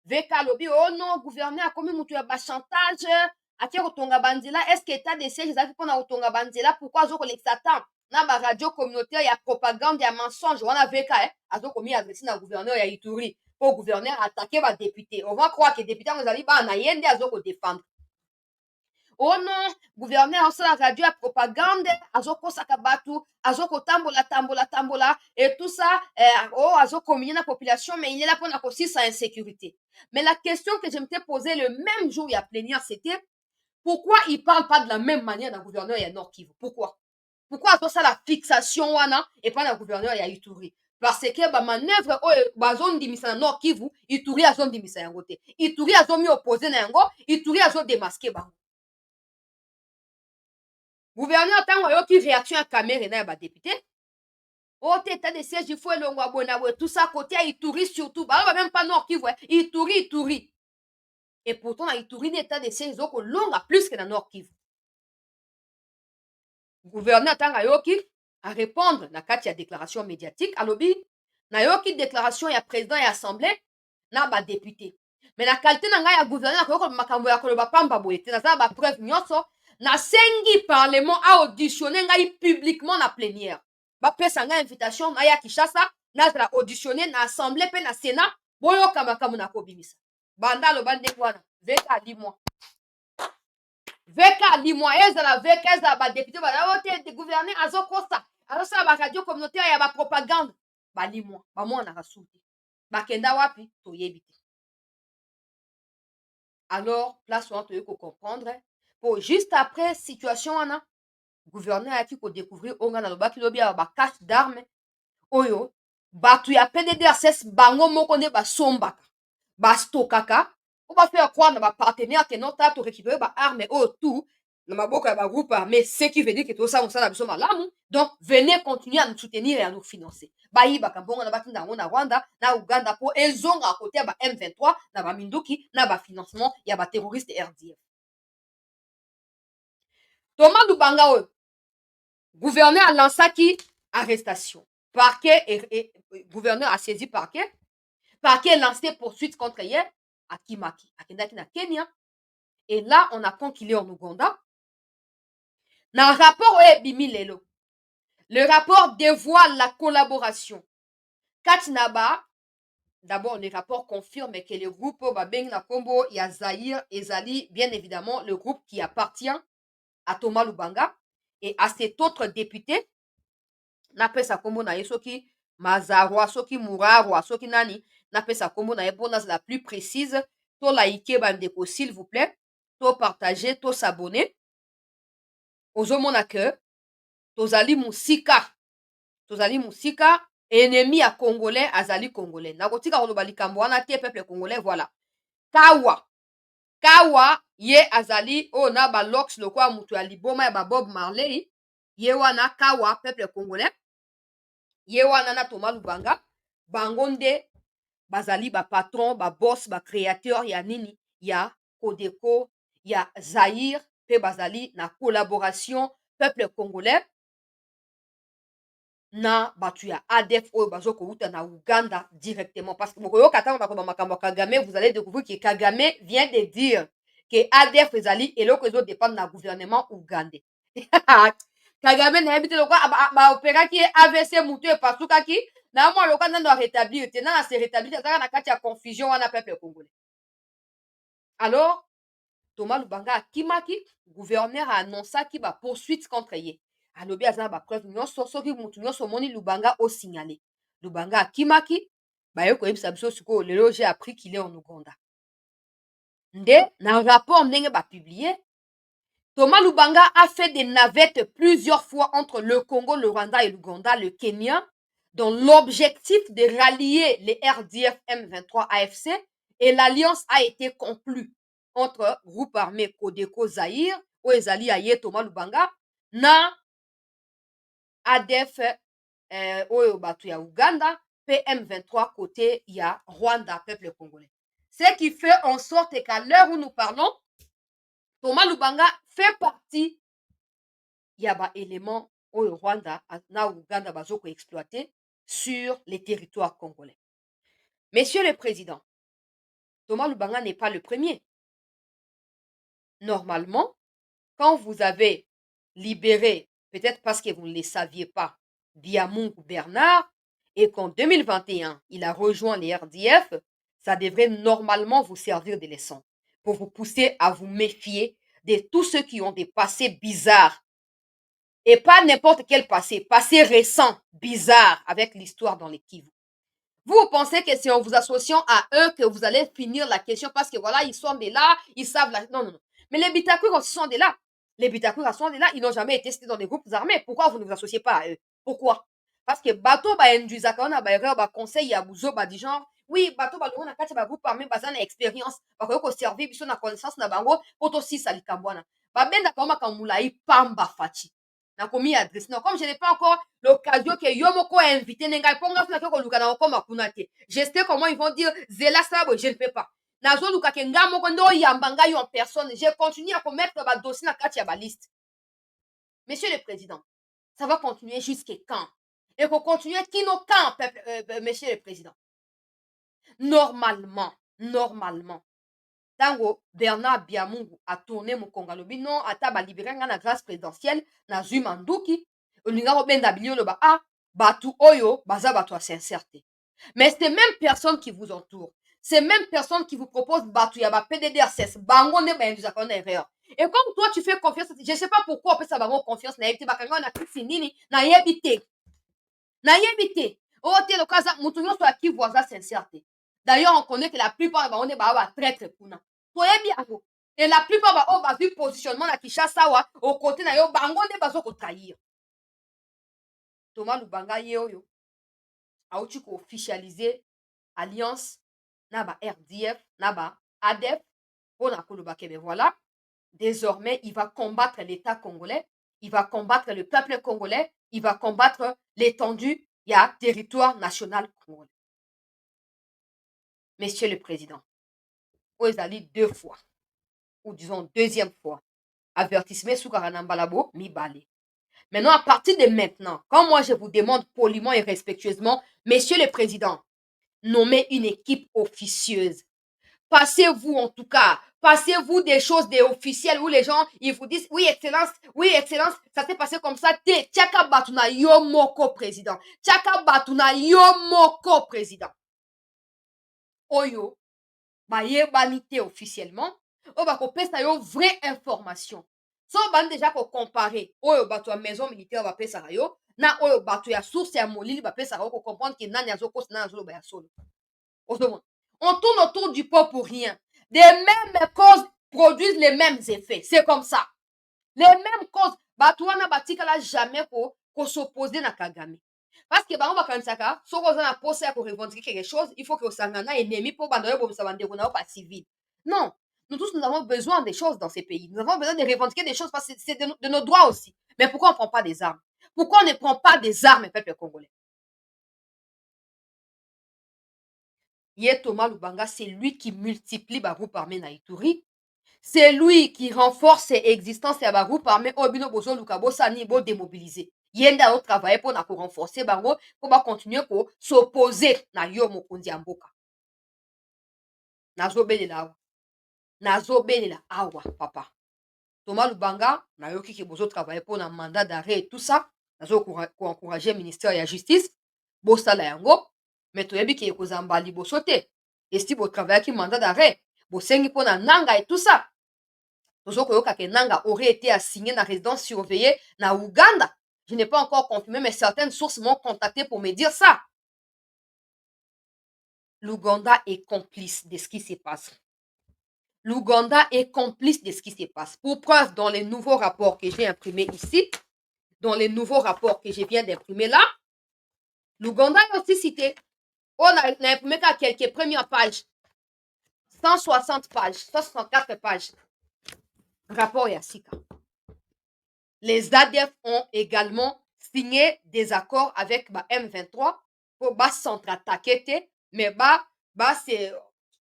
veka alobi oh non gouverneur akomi moto ya bachantage atie kotonga banzela estce état de siège ezalaki mpona kotonga banzela pourkui azokolekisa temps na baradio communautaire ya propagande ya mensonge wana veka azokomi adresi na gouverneur ya Ituri mpo gouverneur atake badepute on va croire ke depute yango ezali bana na ye nde azokodefendre oh non gouverneur asala radio ya propagande azokosaka bato azokotambola et tout ça azokommunie na population mais il est là mpona kosisa insécurité mais la question que je m'étais posée le même jour ya plénière c'était pourquoi il parle pas de la même manière na gouverneur ya Nord Kivu pourquoi azosala fixation wana epai na gouverneur ya Ituri parce que bamanœuvre oyo bazondimisa na Nord Kivu Ituri azondimisa yango te Ituri azomi oppose na yango Ituri azodemaske bango gouverneur ntango ayoki réaction ya Camere na ya badepute oyo te état de siège il faut elongwa boye na boye tout ça côté ya Ituri surtout baloba même pas Nord Kivu Ituri et pourtant na Ituri na état de siège ezokolonga plus que na Nord Kivu gouverneur ntango ayoki arépondre na kati ya déclaration médiatique alobi nayoki déclaration ya président ya assemblée na badepute mais na qualité na ngai ya gouverneur nakoyoka makambo ya koloba pamba boye te naza na bapreuve nyonso nasengi parlement aauditionne ngai publiquement na plénière bapesa ngai invitation naya Kinshasa nazala auditionne na assemblée mpe na sénat boyoka makambo nakobimisa banda aloba ndenge wana veka alimwa ezala veka ezala badepute bazala te gouverneur azokosa azosala baradio communautaire ya bapropagande balimwa bamonaka su te bakenda wapi toyebi te alors place wana toyei kocomprendre mpo juste après situation wana gouverneur ayaki kodécouvrir oyo ngai nalobaki lobi ya bacache d'arme oyo bato ya PDDRCS bango moko nde basombaka bastokaka po bafaya croire na bapartenaire ke notala torécupere baarme oyo tout na maboko ya bagroupe armé ce qui veut dire ke tosala mosala na biso malamu donc venez continuer à nous soutenir et à nous financer bayibaka mbongo na batinda yango na Rwanda na Uganda mpo ezongaka kote ya ba M23 na baminduki na bafinancement ya baterroriste RDF Thomas Lubanga oyo gouverneur alansaki arrestation parquet et gouverneur a saisi parquet lancé poursuite contre ye akimaki akendaki na Kenya et là on apprend qu'il est en Ouganda na rapport oyo ebimi lelo le rapport dévoile la collaboration kati na d'abord le rapport confirme que le groupe oyo babengi na nkombo ya Zaïre ezali bien évidemment le groupe qui appartient à Thomas Lubanga et à cet autre député napesa nkombo na ye soki Mazarwa soki Murarwa soki nani napesa nkombo na ye mpo nazala plus précise to like bandeko s'il vous plaît to partager to s'abonner ozomona ke tozali mosika ennemi ya congolais azali congolais nakotika koloba likambo wana te peuple congolais voilà kawa ye azali oyo na balox lokola moto ya liboma ya babob marley ye wana kawa peuple congolais ye wana na Thomas Lubanga bango nde bazali bapatron baboss bacréateur ya nini ya Codeco ya Zaïre mpe bazali na collaboration peuple congolais na bato ya ADF oyo bazokouta na Uganda directement parce que bokoyoka ntango bakoba makambo ya Kagame vous allez découvrir que Kagame vient de dire que ADF ezali eloko ezodépendre na gouvernement ougandais Kagame nayebi te lokola baopéraki ye AVC motu epasukaki na mwa lokola nano arétablir te nana se rétablir azalaka na kati ya confusion wana peuple congolais alors Thomas Lubanga akimaki gouverneur aannonsaki bapoursuite contre ye alobi aza na bapreuve nyonso soki motu nyonso omoni Lubanga osignale Lubanga akimaki baye koyebisa biso sikoyo lelo j'ai appris qu'il est en Ouganda nde na rapport ndenge bapublie Thomas Lubanga a fait des navettes plusieurs fois entre le Congo, le Rwanda et l'Ouganda, le Kenya, dans l'objectif de rallier les RDF M23 AFC et l'alliance a été conclue entre groupe armé Codeco Zaïre, ou ezali aye Thomas Lubanga, na ADF oyo bato ya Uganda, PM23 côté, il y a Rwanda, peuple congolais. Ce qui fait en sorte qu'à l'heure où nous parlons, Thomas Lubanga fait partie, il y a des éléments au Rwanda, na Uganda, bazoko exploité sur les territoires congolais. Monsieur le Président, Thomas Lubanga n'est pas le premier. Normalement, quand vous avez libéré, peut-être parce que vous ne le saviez pas, Biamungu Bernard, et qu'en 2021, il a rejoint les RDF, ça devrait normalement vous servir de leçon pour vous pousser à vous méfier de tous ceux qui ont des passés bizarres. Et pas n'importe quel passé récent, bizarre, avec l'histoire dans les Kivu. Vous pensez que c'est en vous associant à eux que vous allez finir la question parce que voilà, ils sont de là, ils savent la... Non, non, non. Mais les Bitakour sont de là. Les Bitakour sont de là, ils n'ont jamais été cités dans des groupes armés. Pourquoi vous ne vous associez pas à eux? Pourquoi? Parce que bateau ba induisaka on a ba erreur ba conseil ya buzo ba di genre oui bateau ba na kati ba groupe armé baza na expérience ba ko servir biso na connaissance na bango poto si salikambwana ba benda kama kamulai pamba fachi na komi adresse non comme je n'ai pas encore l'occasion que yo moko invité nenga ponga funa ke koluka na okoma kuna te je sais comment ils vont dire zela ça je ne peux pas nazo luka ke nga moko ndo yamba ngai en personne je continue à commettre ba dossier na kati ya ba liste. Monsieur le Président, ça va continuer jusqu'à quand? Et qu'on continue kino quand, Monsieur le Président? Normalement, tango Bernard Biamungu a tourné mon Congalobi, non, ata ba libéré na grâce présidentielle, na zui manduki, olinga robenda biliolo ba ah, batu oyo, baza batu a sincérité. Mais ces mêmes personnes qui vous entourent, ces mêmes personnes qui vous proposent batu ya ba PDDRCS, bango ne ba indusaka na erreur. Et comme toi tu fais confiance, je ne sais pas pourquoi on peut ça bango confiance na yebite bakanga na kisi nini na yebite. Na yebite. Oh te le cas mutu nyonso ya Kivu aza sincérité. D'ailleurs, on connaît que la plupart de bango ne ba traître kuna. Toyebi yango. Et la plupart ba o ba vu positionnement na Kinshasa wa au côté na yo bango ne bazo ko trahir. Thomas Lubanga ye oyo. Auti ko officialiser alliance na ba RDF, na ba ADF pour na koloba ke voilà. Désormais, il va combattre l'État congolais, il va combattre le peuple congolais, il va combattre l'étendue du territoire national congolais. Monsieur le Président, vous allez 2 fois, ou disons deuxième fois, avertissement sous Karanambalabo, mi balé. Maintenant, à partir de maintenant, quand moi je vous demande poliment et respectueusement, Monsieur le Président, nommez une équipe officieuse. Passez-vous en tout cas, passez-vous des choses des officiels où les gens, ils vous disent, oui, excellence, ça s'est passé comme ça. Tchaka batuna yomoko président. Tchaka batuna yomoko président. Oyo, ba yebanité officiellement, o ba ko pesa yo vraie information. So ban déjà ko comparer, oyo bato ya maison militaire ba pesa yo, na oyo bato ya source ya molili ba pesa ko comprendre que nani azoko nani azolo ba ya solo. On tourne autour du pot pour rien. Les mêmes causes produisent les mêmes effets. C'est comme ça. Les mêmes causes. Batouana batikala jamais ko s'opposer na Kagame. Parce que bango bakanisaka, soko oza na poste ya ko revendiquer quelque chose, il faut que osangana ennemi pour banda yo bomisa bandeko na yo pas civil. Non. Nous tous, nous avons besoin des choses dans ces pays. Nous avons besoin de revendiquer des choses parce que c'est de nos droits aussi. Mais pourquoi on ne prend pas des armes? Pourquoi on ne prend pas des armes, peuple congolais? Yé Thomas Lubanga, c'est lui qui multiplie ba groupe armé na Ituri. C'est lui qui renforce l'existence de ba groupe armé Obino Bozo Lukabo Sani bo démobiliser. Yenda a travaillé pour renforcer bango pour continuer pour s'opposer na yo mokonzi ya mboka. Nazobelela awa papa. Thomas Lubanga na yoki ki bozo travailler pour un mandat d'arrêt et tout ça. Nazo ko encourager ministère de la justice bosala yango. Mais toyebi ki ekozamba liboso te. Esti bo travailler ki mandat d'arrêt. Bosengi pour nanga et tout ça. Tozo koyoka ke nanga aurait été assigné na résidence surveillée na Uganda. Je n'ai pas encore confirmé, mais certaines sources m'ont contacté pour me dire ça. L'Ouganda est complice de ce qui se passe. L'Ouganda est complice de ce qui se passe. Pour preuve, dans les nouveaux rapports que j'ai imprimés ici, dans les nouveaux rapports que je viens d'imprimer là, l'Ouganda est aussi cité. On a imprimé qu'à quelques premières pages. 160 pages, 164 pages. Rapport Yassika. Les ADF ont également signé des accords avec M23 pour s'entre-attaquer, mais c'est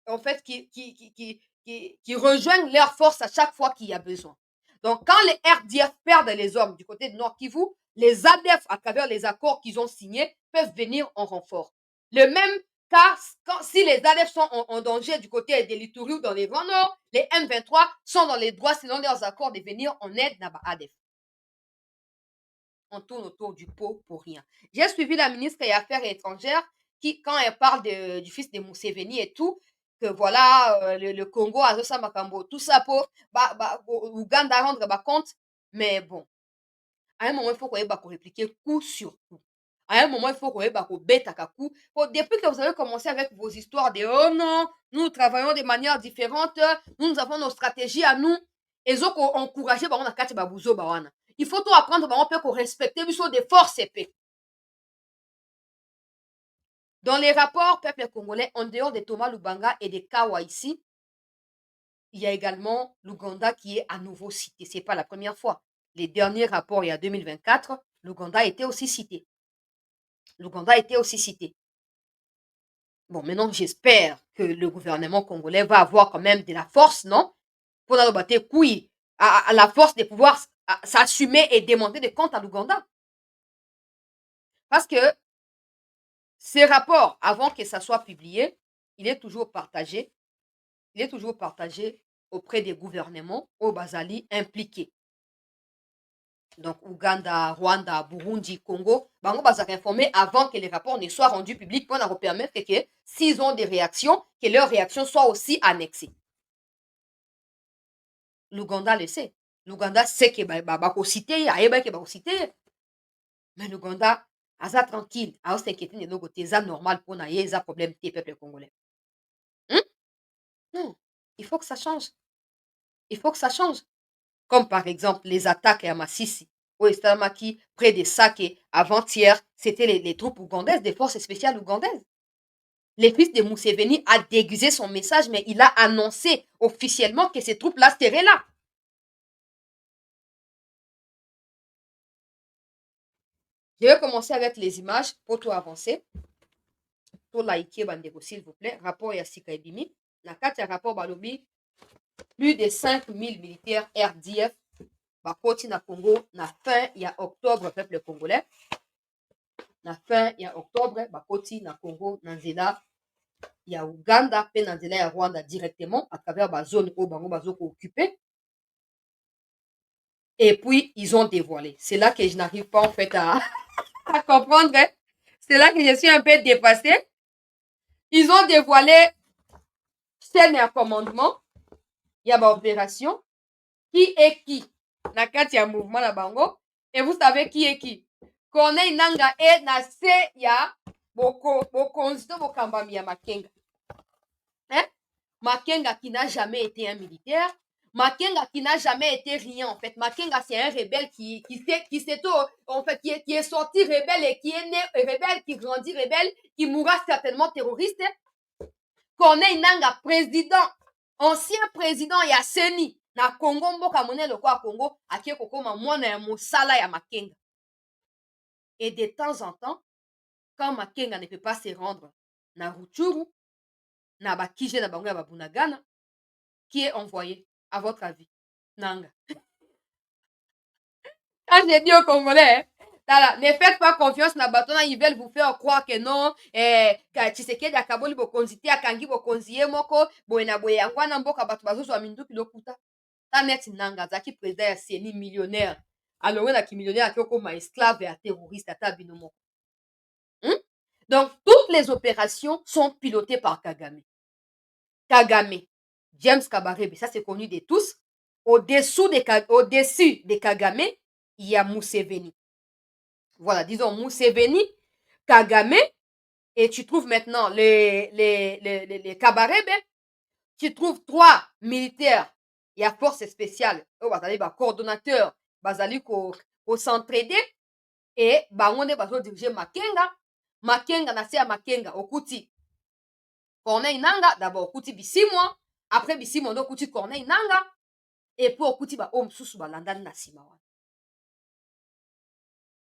en fait qui rejoignent leurs forces à chaque fois qu'il y a besoin. Donc, quand les RDF perdent les hommes du côté de Nord Kivu, les ADF, à travers les accords qu'ils ont signés, peuvent venir en renfort. Le même cas, si les ADF sont en danger du côté des Lituri ou dans les Grands Nord, les M23 sont dans les droits selon leurs accords de venir en aide dans ADF. On tourne autour du pot pour rien. J'ai suivi la ministre des Affaires étrangères qui, quand elle parle du fils de Museveni et tout, que voilà, le Congo, Azosa Makambo, tout ça pour Ouganda rendre compte. Mais bon, à un moment, il faut qu'on ait répliquer coup sur coup. À un moment, il faut qu'on ait bête à coup. Depuis que vous avez commencé avec vos histoires de oh non, nous travaillons de manière différente, nous avons nos stratégies à nous. Et donc, encourager, on a quatre babouzo, il faut tout apprendre, on peut respecter des forces épées. Dans les rapports peuple congolais, en dehors de Thomas Lubanga et de Kawa ici, il y a également l'Ouganda qui est à nouveau cité. Ce n'est pas la première fois. Les derniers rapports, il y a 2024, l'Ouganda était aussi cité. L'Ouganda était aussi cité. Bon, maintenant, j'espère que le gouvernement congolais va avoir quand même de la force, non? Pour nous battre couilles, à la force de pouvoir s'assumer et démonter des comptes à l'Ouganda. Parce que ces rapports, avant que ça soit publié, il est toujours partagé auprès des gouvernements au Bazali impliqués. Donc, Ouganda, Rwanda, Burundi, Congo, bango bazaka informé avant que les rapports ne soient rendus publics pour nous permettre que, s'ils ont des réactions, que leurs réactions soient aussi annexées. L'Ouganda le sait. L'Ouganda sait que cité, mais l'Ouganda, aza tranquille, a s'inquiéter de nos côtés, ça normal pour naïe, ça problème des peuples congolais. Non, il faut que ça change. Il faut que ça change. Comme par exemple les attaques à Massissi, au Estamaki, près de Sake, avant-hier, c'était les troupes ougandaises, des forces spéciales ougandaises. Le fils de Museveni a déguisé son message, mais il a annoncé officiellement que ces troupes-là seraient là. Je vais commencer avec les images pour tout avancer. Pour liker Bandego, s'il vous plaît. Rapport Yassika Ebimi. Na kati rapport Balobi, plus de 5000 militaires RDF bakoti na Congo na fin ya octobre peuple congolais. Na fin ya octobre bakoti na Congo na nzela ya Uganda pe na nzela ya Rwanda directement à travers ba zone au bango bazoko occupé. Et puis ils ont dévoilé. C'est là que je n'arrive pas en fait à comprendre. Hein. C'est là que je suis un peu dépassée. Ils ont dévoilé chaîne et commandement. Il y a ma opération. Qui est qui? Na kati ya mouvement na bango. Et vous savez qui est qui? Corneille Nanga est na se ya bokonzito bokambami ya Makenga. Hein? Makenga qui n'a jamais été un militaire. Makenga qui n'a jamais été rien en fait. Makenga c'est un rebelle qui en fait qui est sorti rebelle et qui est né rebelle, qui grandit rebelle, qui mourra certainement terroriste. Corneille Nanga, président, ancien président ya Seni na Congo mboka monene kwa Congo, akie kokoma mwana ya mosala ya Makenga. Et de temps en temps, quand Makenga ne peut pas se rendre na Rutshuru, na bakije na bango ya babunagana, qui est envoyé, à votre avis? Nanga. Quand j'ai dit aux Congolais, ne faites pas confiance na batona, ils veulent vous faire croire que non, Tshisekedi akaboli bokonzi te, akangi bokonzi ye moko, boye na boye yango wana mboka bato bazozwa minduki lokuta. Ta neti Nanga azalaki président ya Seni millionnaire. Alongo na kimillionnaire aki okoma esclave ya terroriste ata bino moko. Donc, toutes les opérations sont pilotées par Kagame. Kagame, James Kabarebe, ça c'est connu de tous. Au-dessus de Kagame, il y a Museveni. Voilà, disons Museveni, Kagame, et tu trouves maintenant les Kabarebe, tu trouves 3 militaires, il y a force spéciale, coordonnateur, bazali ko s'entraider, et bango nde bazo diriger Makenga. Makenga na se ya Makenga okuti Corneille Nanga, d'abord okuti Bisimwa, après Bisimwa ndo okuti Corneille Nanga, et puis okuti ba homme susu balandani na sima wana.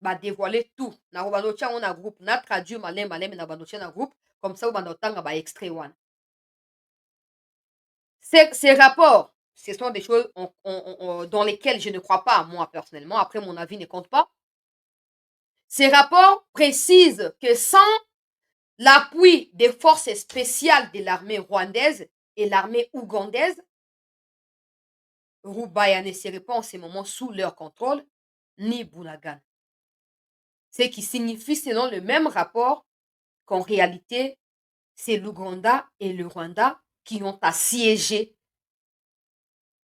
ba dévoiler tout. Na bando tia on a groupe, na traduire malin malin na bando tia na groupe, comme ça bando tanga ba extrait one. Ces rapports, ce sont des choses dans lesquelles je ne crois pas, moi, personnellement. Après, mon avis ne compte pas. Ces rapports précisent que sans l'appui des forces spéciales de l'armée rwandaise et l'armée ougandaise, Rubaya ne serait pas en ce moment sous leur contrôle, ni Bunagana. Ce qui signifie, selon le même rapport, qu'en réalité, c'est l'Ouganda et le Rwanda qui ont assiégé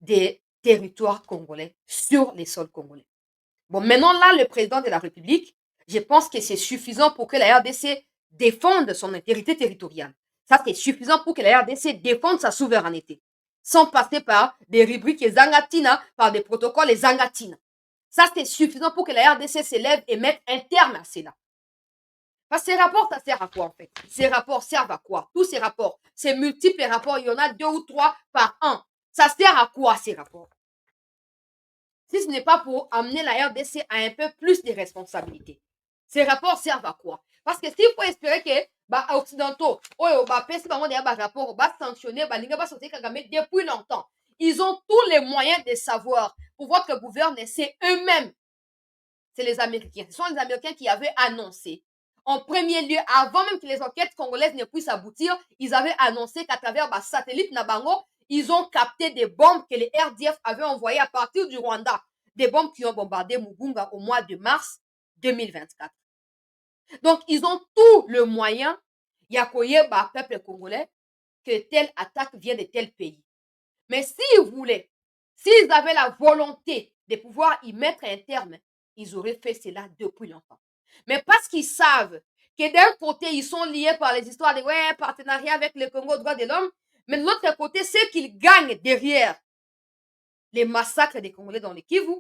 des territoires congolais sur les sols congolais. Bon, maintenant, là, le président de la République, je pense que c'est suffisant pour que la RDC défende son intégrité territoriale. Ça, c'est suffisant pour que la RDC défende sa souveraineté, sans passer par des rubriques Zangatina, par des protocoles Zangatina. Ça, c'est suffisant pour que la RDC s'élève et mette un terme à cela. Parce que ces rapports, ça sert à quoi en fait? Ces rapports servent à quoi? Tous ces rapports, ces multiples rapports, il y en a 2 ou 3 par an. Ça sert à quoi ces rapports? Si ce n'est pas pour amener la RDC à un peu plus de responsabilités. Ces rapports servent à quoi? Parce que s'il faut espérer que bah, occidentaux, rapport, sanctionner, Kagame depuis longtemps. Ils ont tous les moyens de savoir pour votre gouvernement, c'est eux-mêmes. C'est les Américains. Ce sont les Américains qui avaient annoncé. En premier lieu, avant même que les enquêtes congolaises ne puissent aboutir, ils avaient annoncé qu'à travers satellite Nabango, ils ont capté des bombes que les RDF avaient envoyées à partir du Rwanda. Des bombes qui ont bombardé Mugunga au mois de mars 2024. Donc, ils ont tout le moyen, Yakoye, peuple congolais, que telle attaque vient de tel pays. Mais s'ils voulaient, s'ils avaient la volonté de pouvoir y mettre un terme, ils auraient fait cela depuis longtemps. Mais parce qu'ils savent que d'un côté, ils sont liés par les histoires de partenariat avec le Congo droits de l'homme, mais de l'autre côté, ce qu'ils gagnent derrière les massacres des Congolais dans le Kivu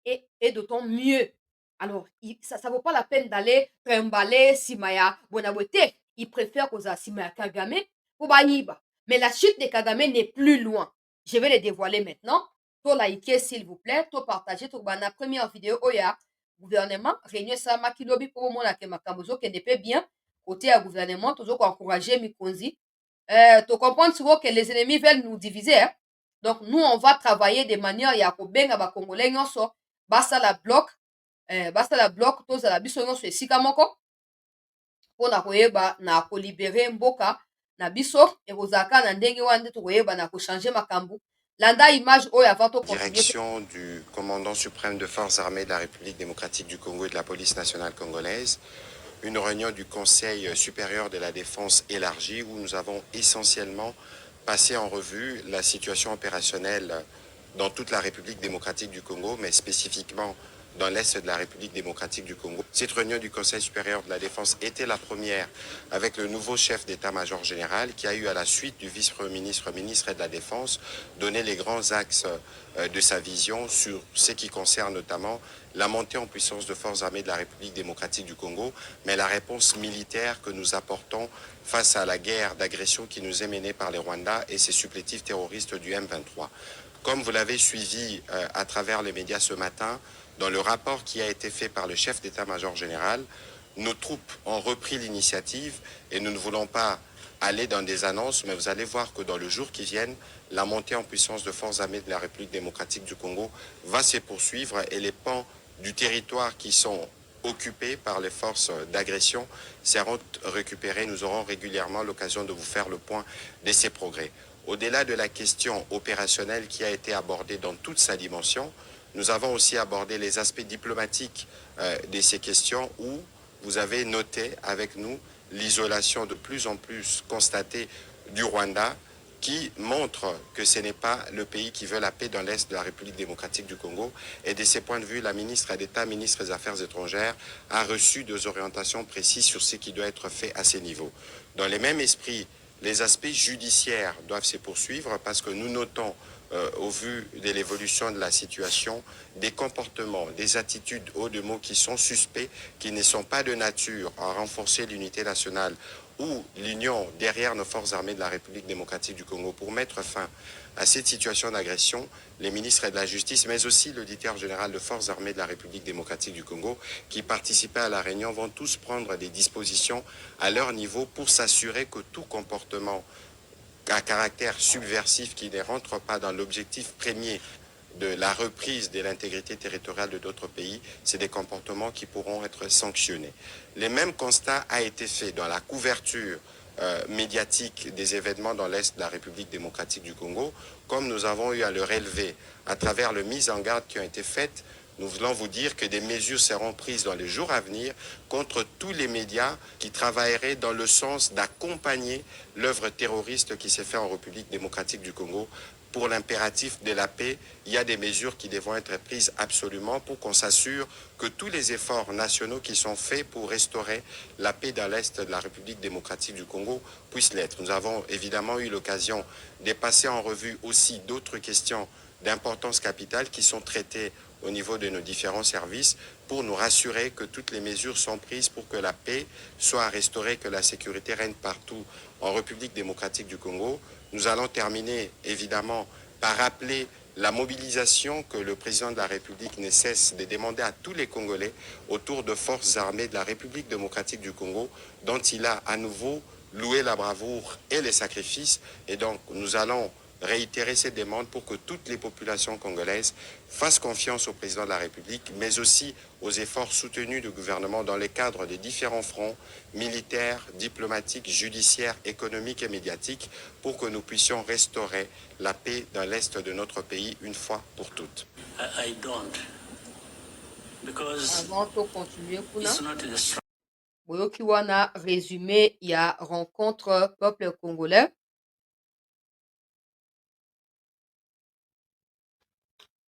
est d'autant mieux. Alors, ça ne vaut pas la peine d'aller trimballer Simaya Bonabwete. Ils préfèrent aux Simaya Kagame pour Bayiba. Mais la chute de Kagame n'est plus loin. Je vais les dévoiler maintenant. To liker s'il vous plaît, to partager to bana première vidéo oya gouvernement réunion sama kilobi pour mona ke makambozo que ne peut bien côté à gouvernement toujours encourager Mikonzi to comprendre souvent que les ennemis veulent nous diviser hein? Donc nous on va travailler de manière ya ko benga ba congolais nyonso basala bloc tozala biso nyonso esika moko mpona koyeba na kolibere mboka na biso ekozalaka na ndenge wana nde tokoyeba na kochange makambo landa image oyo avant Direction du commandant suprême de forces armées de la République démocratique du Congo et de la police nationale congolaise, une réunion du Conseil supérieur de la défense élargie où nous avons essentiellement passé en revue la situation opérationnelle dans toute la République démocratique du Congo, mais spécifiquement dans l'Est de la République démocratique du Congo. Cette réunion du Conseil supérieur de la défense était la première avec le nouveau chef d'état-major général qui a eu à la suite du vice-premier ministre, ministre de la Défense, donné les grands axes de sa vision sur ce qui concerne notamment la montée en puissance de forces armées de la République démocratique du Congo, mais la réponse militaire que nous apportons face à la guerre d'agression qui nous est menée par les Rwandais et ses supplétifs terroristes du M23. Comme vous l'avez suivi à travers les médias ce matin, dans le rapport qui a été fait par le chef d'état-major général, nos troupes ont repris l'initiative et nous ne voulons pas aller dans des annonces, mais vous allez voir que dans le jour qui vient, la montée en puissance de forces armées de la République démocratique du Congo va se poursuivre et les pans du territoire qui sont occupés par les forces d'agression seront récupérés. Nous aurons régulièrement l'occasion de vous faire le point de ces progrès. Au-delà de la question opérationnelle qui a été abordée dans toute sa dimension, nous avons aussi abordé les aspects diplomatiques de ces questions où vous avez noté avec nous l'isolation de plus en plus constatée du Rwanda qui montre que ce n'est pas le pays qui veut la paix dans l'Est de la République démocratique du Congo. Et de ce point de vue, la ministre d'État, ministre des Affaires étrangères, a reçu des orientations précises sur ce qui doit être fait à ces niveaux. Dans le même esprit, les aspects judiciaires doivent se poursuivre parce que nous notons au vu de l'évolution de la situation, des comportements, des attitudes, ou de mots qui sont suspects, qui ne sont pas de nature à renforcer l'unité nationale ou l'union derrière nos forces armées de la République démocratique du Congo pour mettre fin à cette situation d'agression, les ministres de la Justice, mais aussi l'auditeur général de forces armées de la République démocratique du Congo, qui participaient à la réunion, vont tous prendre des dispositions à leur niveau pour s'assurer que tout comportement à caractère subversif qui ne rentre pas dans l'objectif premier de la reprise de l'intégrité territoriale de d'autres pays, c'est des comportements qui pourront être sanctionnés. Le même constat a été fait dans la couverture médiatique des événements dans l'Est de la République démocratique du Congo, comme nous avons eu à le relever à travers les mises en garde qui ont été faites. Nous voulons vous dire que des mesures seront prises dans les jours à venir contre tous les médias qui travailleraient dans le sens d'accompagner l'œuvre terroriste qui s'est faite en République démocratique du Congo. Pour l'impératif de la paix, il y a des mesures qui devront être prises absolument pour qu'on s'assure que tous les efforts nationaux qui sont faits pour restaurer la paix dans l'Est de la République démocratique du Congo puissent l'être. Nous avons évidemment eu l'occasion de passer en revue aussi d'autres questions d'importance capitale qui sont traitées au niveau de nos différents services pour nous rassurer que toutes les mesures sont prises pour que la paix soit restaurée, que la sécurité règne partout en République démocratique du Congo. Nous allons terminer évidemment par rappeler la mobilisation que le président de la République ne cesse de demander à tous les Congolais autour de forces armées de la République démocratique du Congo, dont il a à nouveau loué la bravoure et les sacrifices. Et donc nous allons réitérer ces demandes pour que toutes les populations congolaises fassent confiance au président de la République, mais aussi aux efforts soutenus du gouvernement dans le cadre des différents fronts militaires, diplomatiques, judiciaires, économiques et médiatiques pour que nous puissions restaurer la paix dans l'Est de notre pays une fois pour toutes. I don't. Because avant de continuer, it's not the Boyoki wana résumé ya rencontre peuple congolais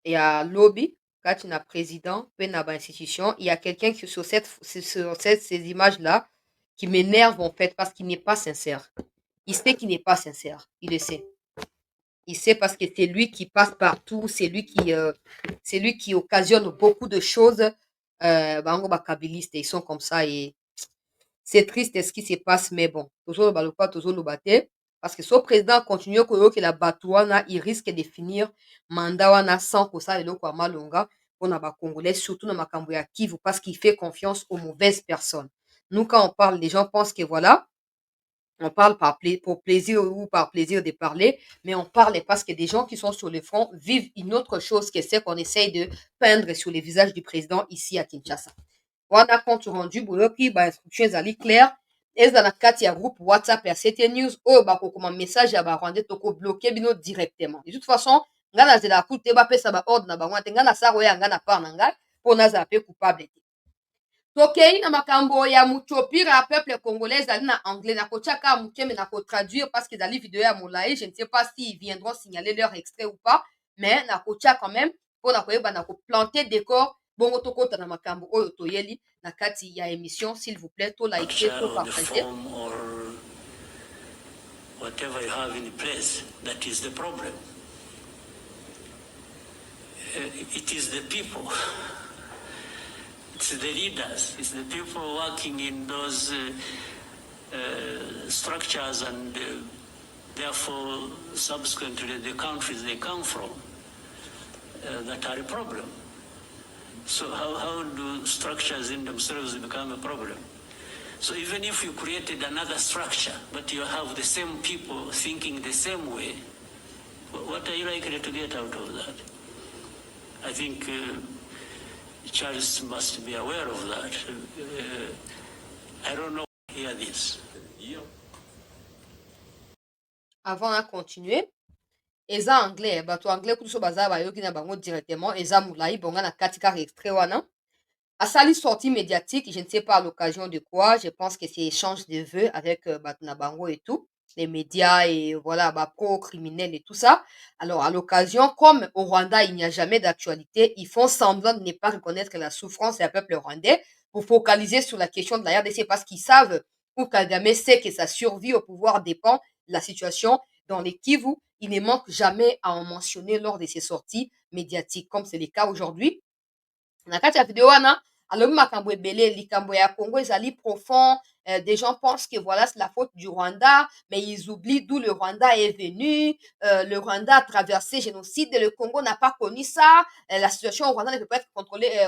ya lobby kati na président pe na ba institution. Il y a quelqu'un qui sur ces images là qui m'énerve en fait parce qu'il n'est pas sincère. Il sait qu'il n'est pas sincère, il le sait. Il sait parce que c'est lui qui passe partout, c'est lui qui occasionne beaucoup de choses. Bango bakabiliste, ils sont comme ça et c'est triste ce qui se passe, mais bon, toujours le pas toujours le battre. Parce que ce président continue que la batouana, il risque de finir mandat wana sans que ça le quoi malonga pour na ba congolais, surtout dans makambo ya Kivu, parce qu'il fait confiance aux mauvaises personnes. Nous, quand on parle, les gens pensent que voilà, on parle pour plaisir ou par plaisir de parler, mais on parle parce que des gens qui sont sur le front vivent une autre chose que celle qu'on essaye de peindre sur les visages du président ici à Kinshasa. Wana compte rendu boyoki ba instruction ezali claire eza na kati ya groupe WhatsApp ya CT News oyo bakokoma message ya barwandais tokobloke bino directement. De toute façon, nga nazela kutu te bapesa baordre na bango te nga nasala oyo yanga na part na ngai mpo nazala mpe coupable te. Tokei na makambo ya mutopira ya peuple congolais ezali na anglais nakotia kaka moke me nakotraduire parce que ezali video ya molai. Je ne sais pas s'ils viendront signaler leur extrait ou pas, mais nakotia quand même mpo na koyeba na koplanter décor bongo tokota na makambo oyo toyeli na kati ya émission. S'il vous plaît, to like, to partager. Whatever you have in place, that is the problem. It is the people. It's the leaders. It's the people working in those structures and therefore subsequently the countries they come from that are a problem. So how do structures in themselves become a problem? So even if you created another structure, but you have the same people thinking the same way, what are you likely to get out of that? I think Charles must be aware of that. I don't know. Hear this. Avant de continuer, eza anglais, bato anglais kutu so baza bayoki na bango directement, eza mulai bonga na kati kaka extrait wana. Asali sortie médiatique, je ne sais pas à l'occasion de quoi, je pense que c'est échange de vœux avec Batnabango et tout, les médias et voilà, pro-criminels et tout ça. Alors, à l'occasion, comme au Rwanda, il n'y a jamais d'actualité, ils font semblant de ne pas reconnaître la souffrance du peuple rwandais pour focaliser sur la question de la RDC parce qu'ils savent, ou Kagame sait que sa survie au pouvoir dépend de la situation dans les Kivu. Il ne manque jamais à en mentionner lors de ses sorties médiatiques, comme c'est le cas aujourd'hui. Na kati ya video wana alobi makambo ebele likambo ya Congo ezali profond des gens pensent que voilà, c'est la faute du Rwanda, mais ils oublient d'où le Rwanda est venu. Le Rwanda a traversé génocide, le Congo n'a pas connu ça. La situation au Rwanda ne peut pas être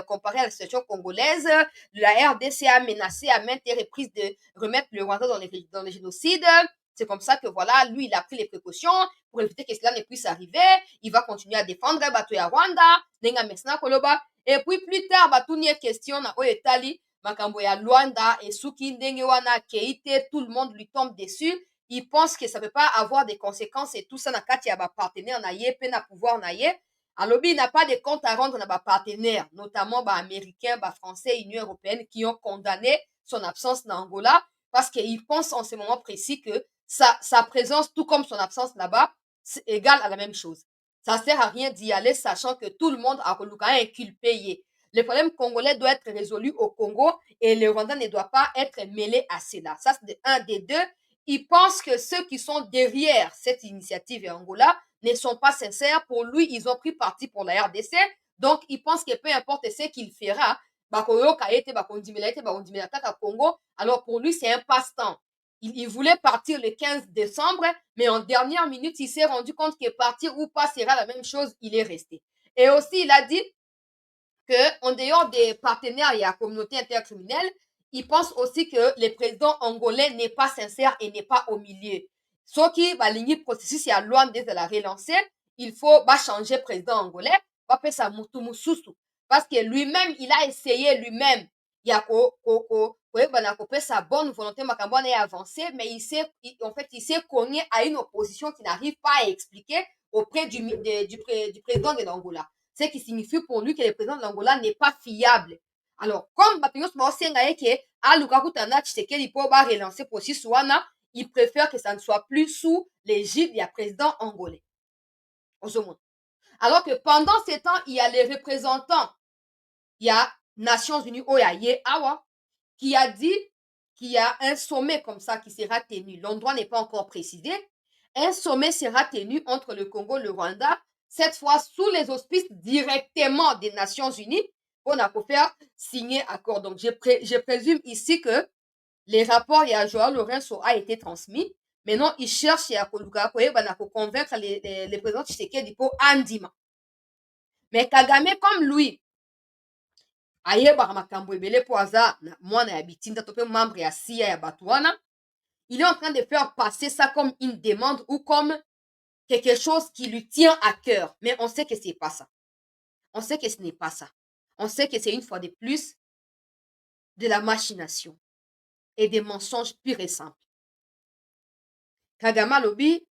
comparée à la situation congolaise. La RDC a menacé à maintes reprises de remettre le Rwanda dans les génocides. C'est comme ça que voilà, lui, il a pris les précautions pour éviter que cela ne puisse arriver. Il va continuer à défendre Bato ya Rwanda, Nenga Mesna Koloba. Et puis plus tard, Batuni est question na Oyetali, Makambo ya Luanda et Suki Ndenge wana Keite, tout le monde lui tombe dessus. Il pense que ça ne peut pas avoir des conséquences et tout ça na kati ya ba partenaire na ye, pe na pouvoir na ye. Alobi, il n'a pas de compte à rendre à ba partenaires, notamment ba américains, ba français, Union européenne, qui ont condamné son absence dans Angola parce qu'ils pensent en ce moment précis que sa présence, tout comme son absence là-bas, c'est égal à la même chose. Ça sert à rien d'y aller sachant que tout le monde a inculpé. Le problème congolais doit être résolu au Congo et le Rwanda ne doit pas être mêlé à cela. Ça, c'est un des deux. Il pense que ceux qui sont derrière cette initiative en Angola ne sont pas sincères. Pour lui, ils ont pris parti pour la RDC. Donc, il pense que peu importe ce qu'il fera, Congo, alors pour lui, c'est un passe-temps. Il voulait partir le 15 décembre, mais en dernière minute, il s'est rendu compte que partir ou pas sera la même chose, il est resté. Et aussi, il a dit qu'en dehors des partenaires et la communauté intercriminelle, il pense aussi que le président angolais n'est pas sincère et n'est pas au milieu. Ce qui va ligne processus à loin de la relancer, il faut changer président angolais, va faire ça parce que lui-même, il a essayé lui-même, il y a sa bonne volonté, Makambouane est avancé, mais il s'est cogné à une opposition qui n'arrive pas à expliquer auprès du président de l'Angola. Ce qui signifie pour lui que le président de l'Angola n'est pas fiable. Alors, comme Bapignos Baosenga Eke, à Lukakutana Tshisekedi pour relancer processus Wana, il préfère que ça ne soit plus sous l'égide du président angolais. Alors que pendant ces temps, il y a les représentants, il y a Nations Unies Oyaye Awa, qui a dit qu'il y a un sommet comme ça qui sera tenu. L'endroit n'est pas encore précisé. Un sommet sera tenu entre le Congo et le Rwanda, cette fois sous les auspices directement des Nations Unies, pour faire signer accord. Donc, je présume ici que les rapports à Joao Lorenzo a été transmis. Maintenant, il cherche à convaincre les présidents Tshisekedi pour Andima. Mais Kagame, comme lui, ayebaka makambo ebele po aza mwana ya bitinda to pe membre ya sia ya bato wana, il est en train de faire passer ça comme une demande ou comme quelque chose qui lui tient à cœur. Mais on sait que c'est pas ça. On sait que ce n'est pas ça. On sait que c'est une fois de plus de la machination et des mensonges purs et simples. Kagame Lobi,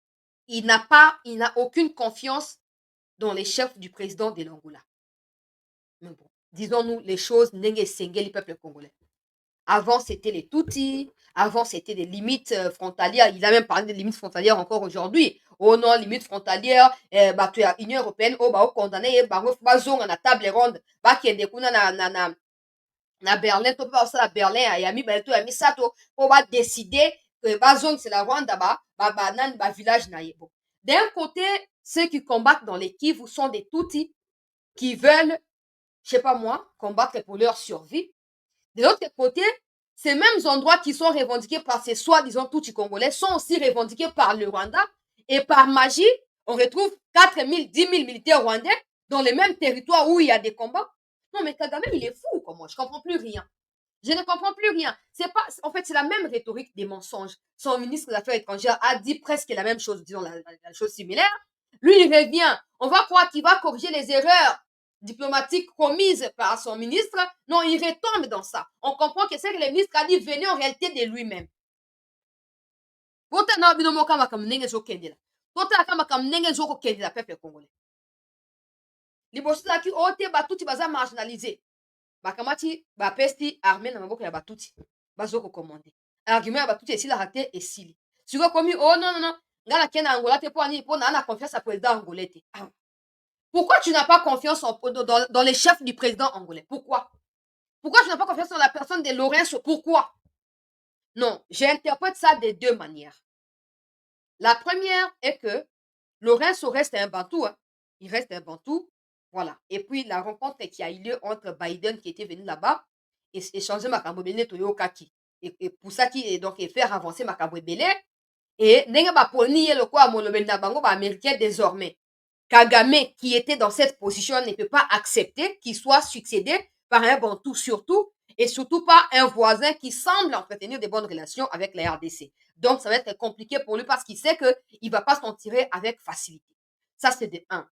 il n'a aucune confiance dans les chefs du président de l'Angola. Mais bon, disons-nous les choses, Ndenge Sengeli, peuple congolais. Avant, c'était les Tutsis. Avant, c'était des limites frontalières. Il a même parlé des limites frontalières encore aujourd'hui. Oh non, limites frontalières, tu as Union européenne, oh, bah, condamné, bah, zone na table ronde, bah, qui est kuna na Berlin, to pas ça, Berlin, il y a mis, bah, mis ça, pour bah, décider que, bah, zone, c'est la Rwanda, bah, village na bon. D'un côté, ceux qui combattent dans les Kivu sont des Tutsis qui veulent, je sais pas moi, combattre pour leur survie. De l'autre côté, ces mêmes endroits qui sont revendiqués par ces soi-disant Tutsis congolais sont aussi revendiqués par le Rwanda. Et par magie, on retrouve 4 000, 10 000 militaires rwandais dans les mêmes territoires où il y a des combats. Non, mais Kagame, il est fou, comme moi. Je comprends plus rien. Je ne comprends plus rien. C'est pas, en fait, c'est la même rhétorique des mensonges. Son ministre des Affaires étrangères a dit presque la même chose, disons la chose similaire. Lui, il revient. On va croire qu'il va corriger les erreurs diplomatiques commises par son ministre. Non, il retombe dans ça. On comprend que c'est que le ministre a dit venait en réalité de lui-même. Peuple congolais. Liboso ezalaki oyo te batuti baza marginalisé bakamati bapesi armée na maboko ya batuti bazokokomande argument ya batuti esilaka te esili sikoyo komi oh non non nga nakende na angola te mpo anini mpo naa na confiance ya président angolais te pourquoi tu n'as pas confiance dans les chefs du président angolais pourquoi tu n'as pas confiance dans la personne de Lorenzo pourquoi non j'interprète ça de deux manières la première est que Lorenzo reste un bantou il reste un bantou. Voilà. Et puis, la rencontre qui a eu lieu entre Biden, qui était venu là-bas, et échanger Makambo Bene Toyo Kaki. Et pour ça qui est donc et faire avancer makambo ebele et ndenge baponi ye lokola molobeli na bango baaméricain désormais. Kagame qui était dans cette position ne peut pas accepter qu'il soit succédé par un Bantou surtout et surtout pas un voisin qui semble entretenir de bonnes relations avec la RDC. Donc ça va être compliqué pour lui parce qu'il sait qu'il ne va pas s'en tirer avec facilité. Ça c'est de un.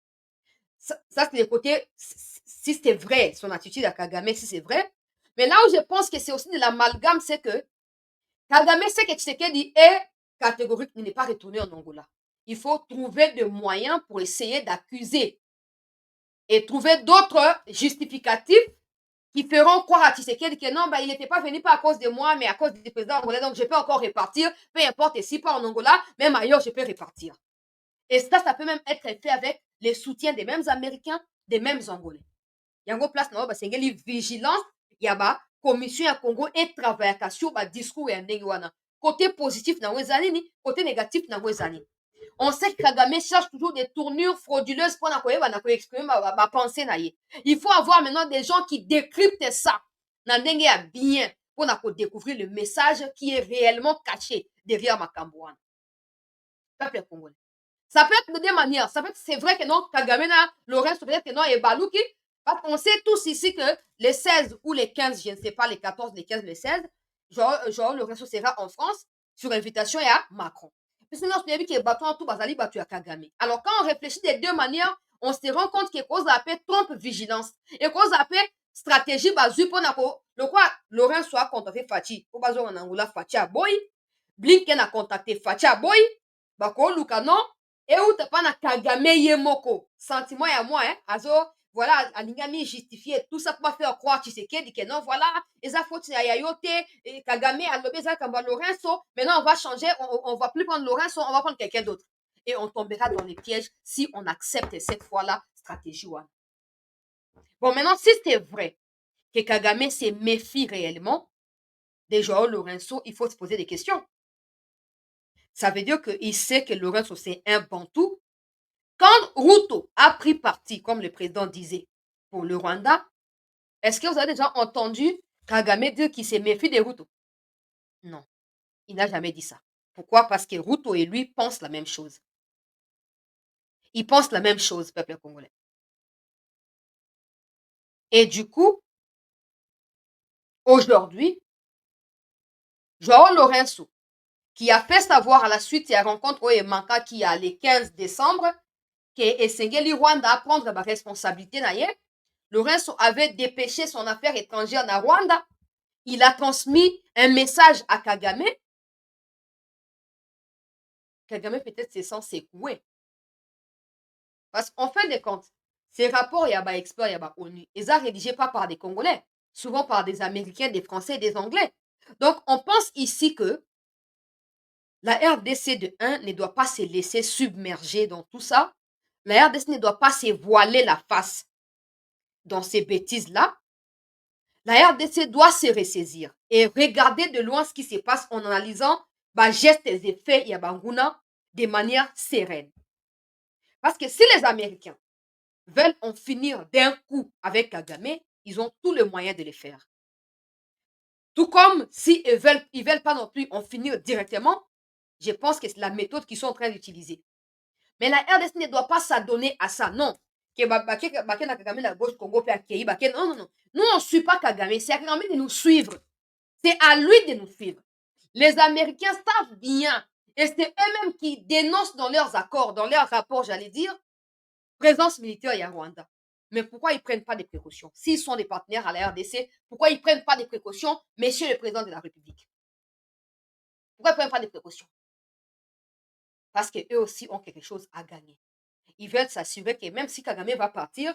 Ça c'est le côté, si c'est vrai, son attitude à Kagame, si c'est vrai. Mais là où je pense que c'est aussi de l'amalgame, c'est que Kagame sait que Tshisekedi est catégorique, il n'est pas retourné en Angola. Il faut trouver des moyens pour essayer d'accuser et trouver d'autres justificatifs qui feront croire à Tshisekedi que non, bah, il n'était pas venu pas à cause de moi, mais à cause du président angolais, donc je peux encore répartir, peu importe, et si pas en Angola, même ailleurs, je peux répartir. Et ça peut même être fait avec les soutiens des mêmes Américains, des mêmes Angolais. Yango place na ba sengeli vigilance ya ba commission ya Congo et travailler sur ba discours ya ndenge wana. Côté positif na ezali ni, côté négatif na ezali. On sait que Kagame cherche toujours des tournures frauduleuses pour exprimer ma pensée na ye. Il faut avoir maintenant des gens qui décryptent ça. Na ndenge ya bien pour découvrir le message qui est réellement caché derrière makambo wana. Peuple congolais. Ça peut être de deux manières. Ça peut être, c'est vrai que non, Kagame na Lorenzo, peut-être que non, et Balouki. Parce qu'on sait tous ici que les 16 ou les 15, je ne sais pas, les 14, les 15, les 16, genre Lorenzo sera en France sur invitation à Macron. Sinon, je me dis que Batou tout Bazali Batou à Kagame. Alors, quand on réfléchit des deux manières, on se rend compte que cause appelle trompe vigilance. Et cause appelle stratégie bazu pour le quoi Lorenzo a contacté Fachi. Au bazo en Angola, Fachi a boy. Blinken a contacté Fachi a boy. Bako Luka non. Et où t'as pas na Kagame Yemoko. Sentiment à moi, hein. Azo, voilà, Alingami justifié tout ça pour faire croire Tshisekedi que non, voilà, et ça faut Yayote, et Kagame a lobé ça comme Lorenzo. Maintenant, on va changer, on va plus prendre Lorenzo, on va prendre quelqu'un d'autre. Et on tombera dans les pièges si on accepte cette fois-là stratégie one. Bon, maintenant, si c'est vrai que Kagame se méfie réellement des Joao Lorenzo, il faut se poser des questions. Ça veut dire qu'il sait que Lorenzo, c'est un Bantou. Quand Ruto a pris parti, comme le président disait, pour le Rwanda, est-ce que vous avez déjà entendu Kagame dire qu'il se méfie de Ruto? Non, il n'a jamais dit ça. Pourquoi? Parce que Ruto et lui pensent la même chose. Ils pensent la même chose, peuple congolais. Et du coup, aujourd'hui, Joao Lorenzo, qui a fait savoir à la suite de la rencontre au Emanka qui a le 15 décembre, que Esengeli Rwanda a prendre la responsabilité naie, Lorenzo avait dépêché son affaire étrangère na Rwanda. Il a transmis un message à Kagame. Kagame peut-être se sent secoué. Parce qu'en fin de compte, ces rapports, il y a des experts, il y a des ONU. Ils sont rédigés pas par des Congolais, souvent par des Américains, des Français et des Anglais. Donc, on pense ici que la RDC de 1 ne doit pas se laisser submerger dans tout ça. La RDC ne doit pas se voiler la face dans ces bêtises-là. La RDC doit se ressaisir et regarder de loin ce qui se passe en analysant les gestes et effets Yabanguna de manière sereine. Parce que si les Américains veulent en finir d'un coup avec Kagame, ils ont tous les moyens de le faire. Tout comme si ils veulent pas non plus en finir directement, je pense que c'est la méthode qu'ils sont en train d'utiliser. Mais la RDC ne doit pas s'adonner à ça, non. Non, non, non. Nous, on ne suit pas Kagame. C'est à Kagame de nous suivre. C'est à lui de nous suivre. Les Américains savent bien, et c'est eux-mêmes qui dénoncent dans leurs accords, dans leurs rapports, j'allais dire, présence militaire à Rwanda. Mais pourquoi ils ne prennent pas des précautions? S'ils sont des partenaires à la RDC, pourquoi ils ne prennent pas des précautions, monsieur le président de la République? Pourquoi ils ne prennent pas des précautions? Parce qu'eux aussi ont quelque chose à gagner. Ils veulent s'assurer que même si Kagame va partir,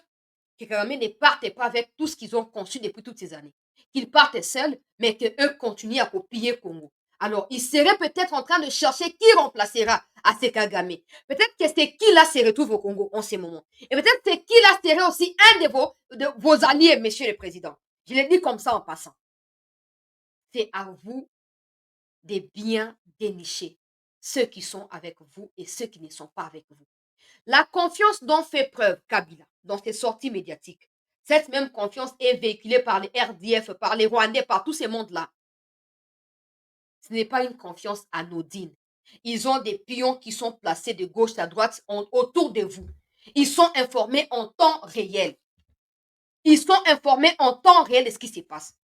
que Kagame ne parte pas avec tout ce qu'ils ont conçu depuis toutes ces années. Qu'ils partent seuls, mais qu'eux continuent à copier Congo. Alors, ils seraient peut-être en train de chercher qui remplacera à ces Kagame. Peut-être que c'est qui là se retrouve au Congo en ce moment. Et peut-être que c'est qui là serait aussi un de vos alliés, monsieur le président. Je le dis comme ça en passant. C'est à vous de bien dénicher ceux qui sont avec vous et ceux qui ne sont pas avec vous. La confiance dont fait preuve Kabila dans ses sorties médiatiques, cette même confiance est véhiculée par les RDF, par les Rwandais, par tous ces mondes-là. Ce n'est pas une confiance anodine. Ils ont des pions qui sont placés de gauche à droite autour de vous. Ils sont informés en temps réel. Ils sont informés en temps réel de ce qui se passe.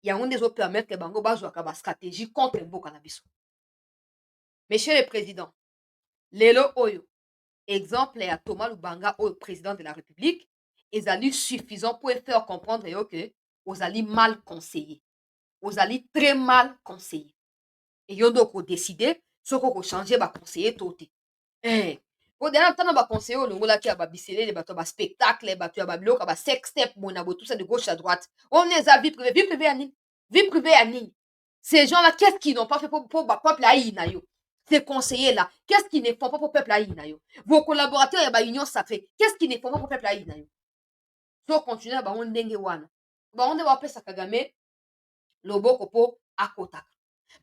Il y a un des autres permettre que bango bazwaka ba stratégie contre mboka na biso. Monsieur le président, lelo oyo, exemple ya Thomas Lubanga oyo président de la République, ezali suffisant pour faire comprendre yo que ozali mal conseillé. Ozali très mal conseillé. Et yo donc décider soko ko changer ba conseiller toté. Odena tana ba conseiller olongola ki ba biselele bato ba spectacle bato ya ba biloko ba sex step mona bo tout ça de gauche à droite. On est à vie privée à nini? Vie privée à nini? Ces gens-là, qu'est-ce qu'ils n'ont pas fait pour peuple haïna yo? Ces conseillers-là, qu'est-ce qu'ils ne font pas pour peuple haïna yo? Vos collaborateurs ya ba union sacrée, qu'est-ce qu'ils ne font pas pour peuple haïna yo? So continuer ba on ndenge wana. Ba on va pesa Kagame loboko po akotaka.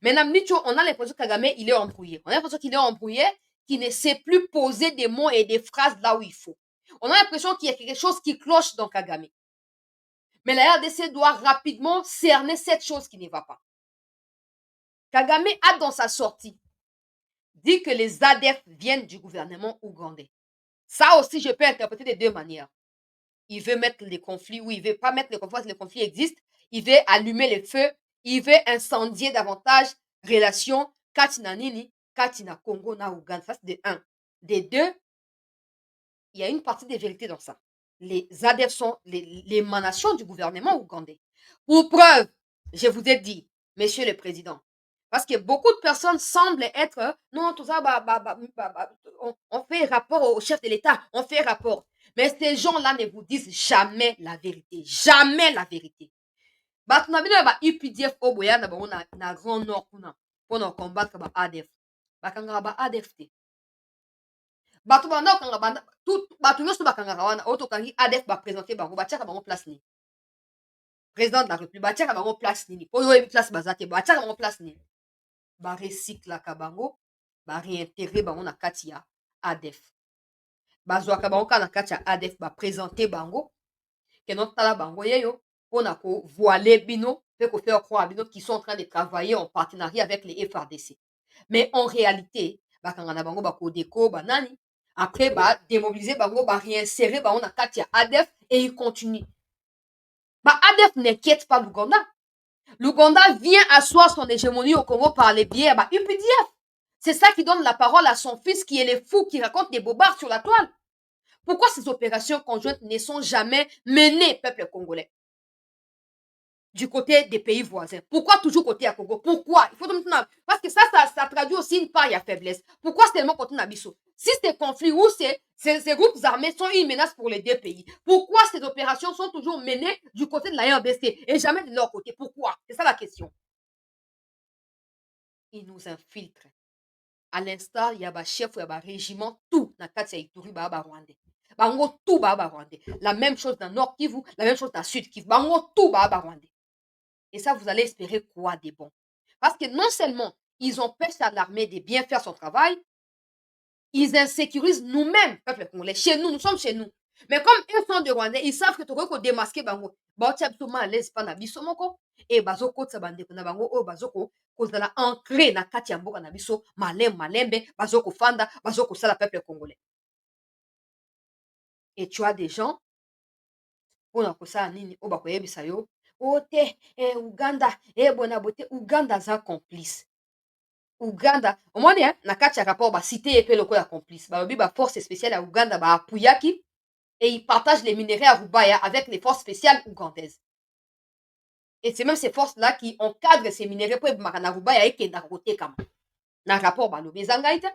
Maintenant, on a l'impression que Kagame, il est embrouillé. On a l'impression qu'il est embrouillé, qu'il ne sait plus poser des mots et des phrases là où il faut. On a l'impression qu'il y a quelque chose qui cloche dans Kagame. Mais la RDC doit rapidement cerner cette chose qui ne va pas. Kagame a dans sa sortie dit que les ADF viennent du gouvernement ougandais. Ça aussi, je peux interpréter de deux manières. Il veut mettre les conflits ou il veut pas mettre les conflits parce que les conflits existent. Il veut allumer les feux. Il veut incendier davantage relations Katina Nini, Katina Congo, na Ouganda. Ça, c'est de un. Des deux, il y a une partie de vérité dans ça. Les ADF sont l'émanation du gouvernement ougandais. Pour preuve, je vous ai dit, monsieur le président, parce que beaucoup de personnes semblent être, non, tout ça, on fait rapport au chef de l'État, on fait rapport. Mais ces gens-là ne vous disent jamais la vérité. Jamais la vérité. Bato na bino ya ba UPDF oyo boya na bango na Grand Nord kuna mpona combattre ba ADF. Bakangaka ba ADF te. Bato banda kokanga bato nyonso bakangaka wana oyo tokangi ADF baprésente bango batiaka bango place nini. Président de la République batiaka bango place nini. Po oyebi place baza te batiaka bango place nini. Barecyclaka bango baréintégrer bango na kati ya ADF. Bazwaka bango kaka na kati ya ADF baprésente bango keno tala bango yeyo mpona kovoiler bino mpe kofaire croire bino qui sont en train de travailler en partenariat avec les FRDC. Mais en réalité bakanga na bango bakodeko banani après badémobiliser bango baréinsérer bango na kati ya ADF et il continue. ADF n'inquiète pas l'Ouganda. L'Ouganda vient asseoir son hégémonie au Congo par les biais à UPDF. C'est ça qui donne la parole à son fils qui est le fou qui raconte des bobards sur la toile. Pourquoi ces opérations conjointes ne sont jamais menées, peuple congolais, du côté des pays voisins? Pourquoi toujours côté à Congo? Pourquoi? Il faut parce que ça traduit aussi une part de faiblesse. Pourquoi seulement côté Nabiso? Si ces conflits ou ces groupes armés sont une menace pour les deux pays, pourquoi ces opérations sont toujours menées du côté de la RDC et jamais de leur côté? Pourquoi? C'est ça la question. Ils nous infiltrent. À l'instar, il y a un chef, il y a un régiment, tout dans le Ituri, Rwandais. Bango tout Rwandais. La même chose dans Nord Kivu, la même chose dans Sud Kivu. Bango tout Rwandais. Et ça, vous allez espérer quoi de bon? Parce que non seulement ils empêchent à l'armée de bien faire son travail, ils insécurisent nous-mêmes, peuple congolais. Chez nous, nous sommes chez nous. Mais comme ils sont de Rwandais, ils savent que tu peux démasquer Bango. Baoti absolument à l'aise pas na biso moko et bazoko tsa bandeko na bango o bazoko kozala ancré na kati ya mboka na biso malembe bazoko fanda bazoko sala peuple congolais. Et tu as des gens mpona kosala nini oyo bakoyebisa yo o te Uganda bona bote Uganda za complice. Uganda omoni na kati ya rapport basite ye mpe lokola complice balobi baforce spéciale ya Uganda baapuyaki et ils partagent les minerais à Rubaya avec les forces spéciales ougandaises. Et c'est même ces forces-là qui encadrent ces minerais pour ebimaka na Rubaya ekenda kotekama. Na rapport balobi ezangai te.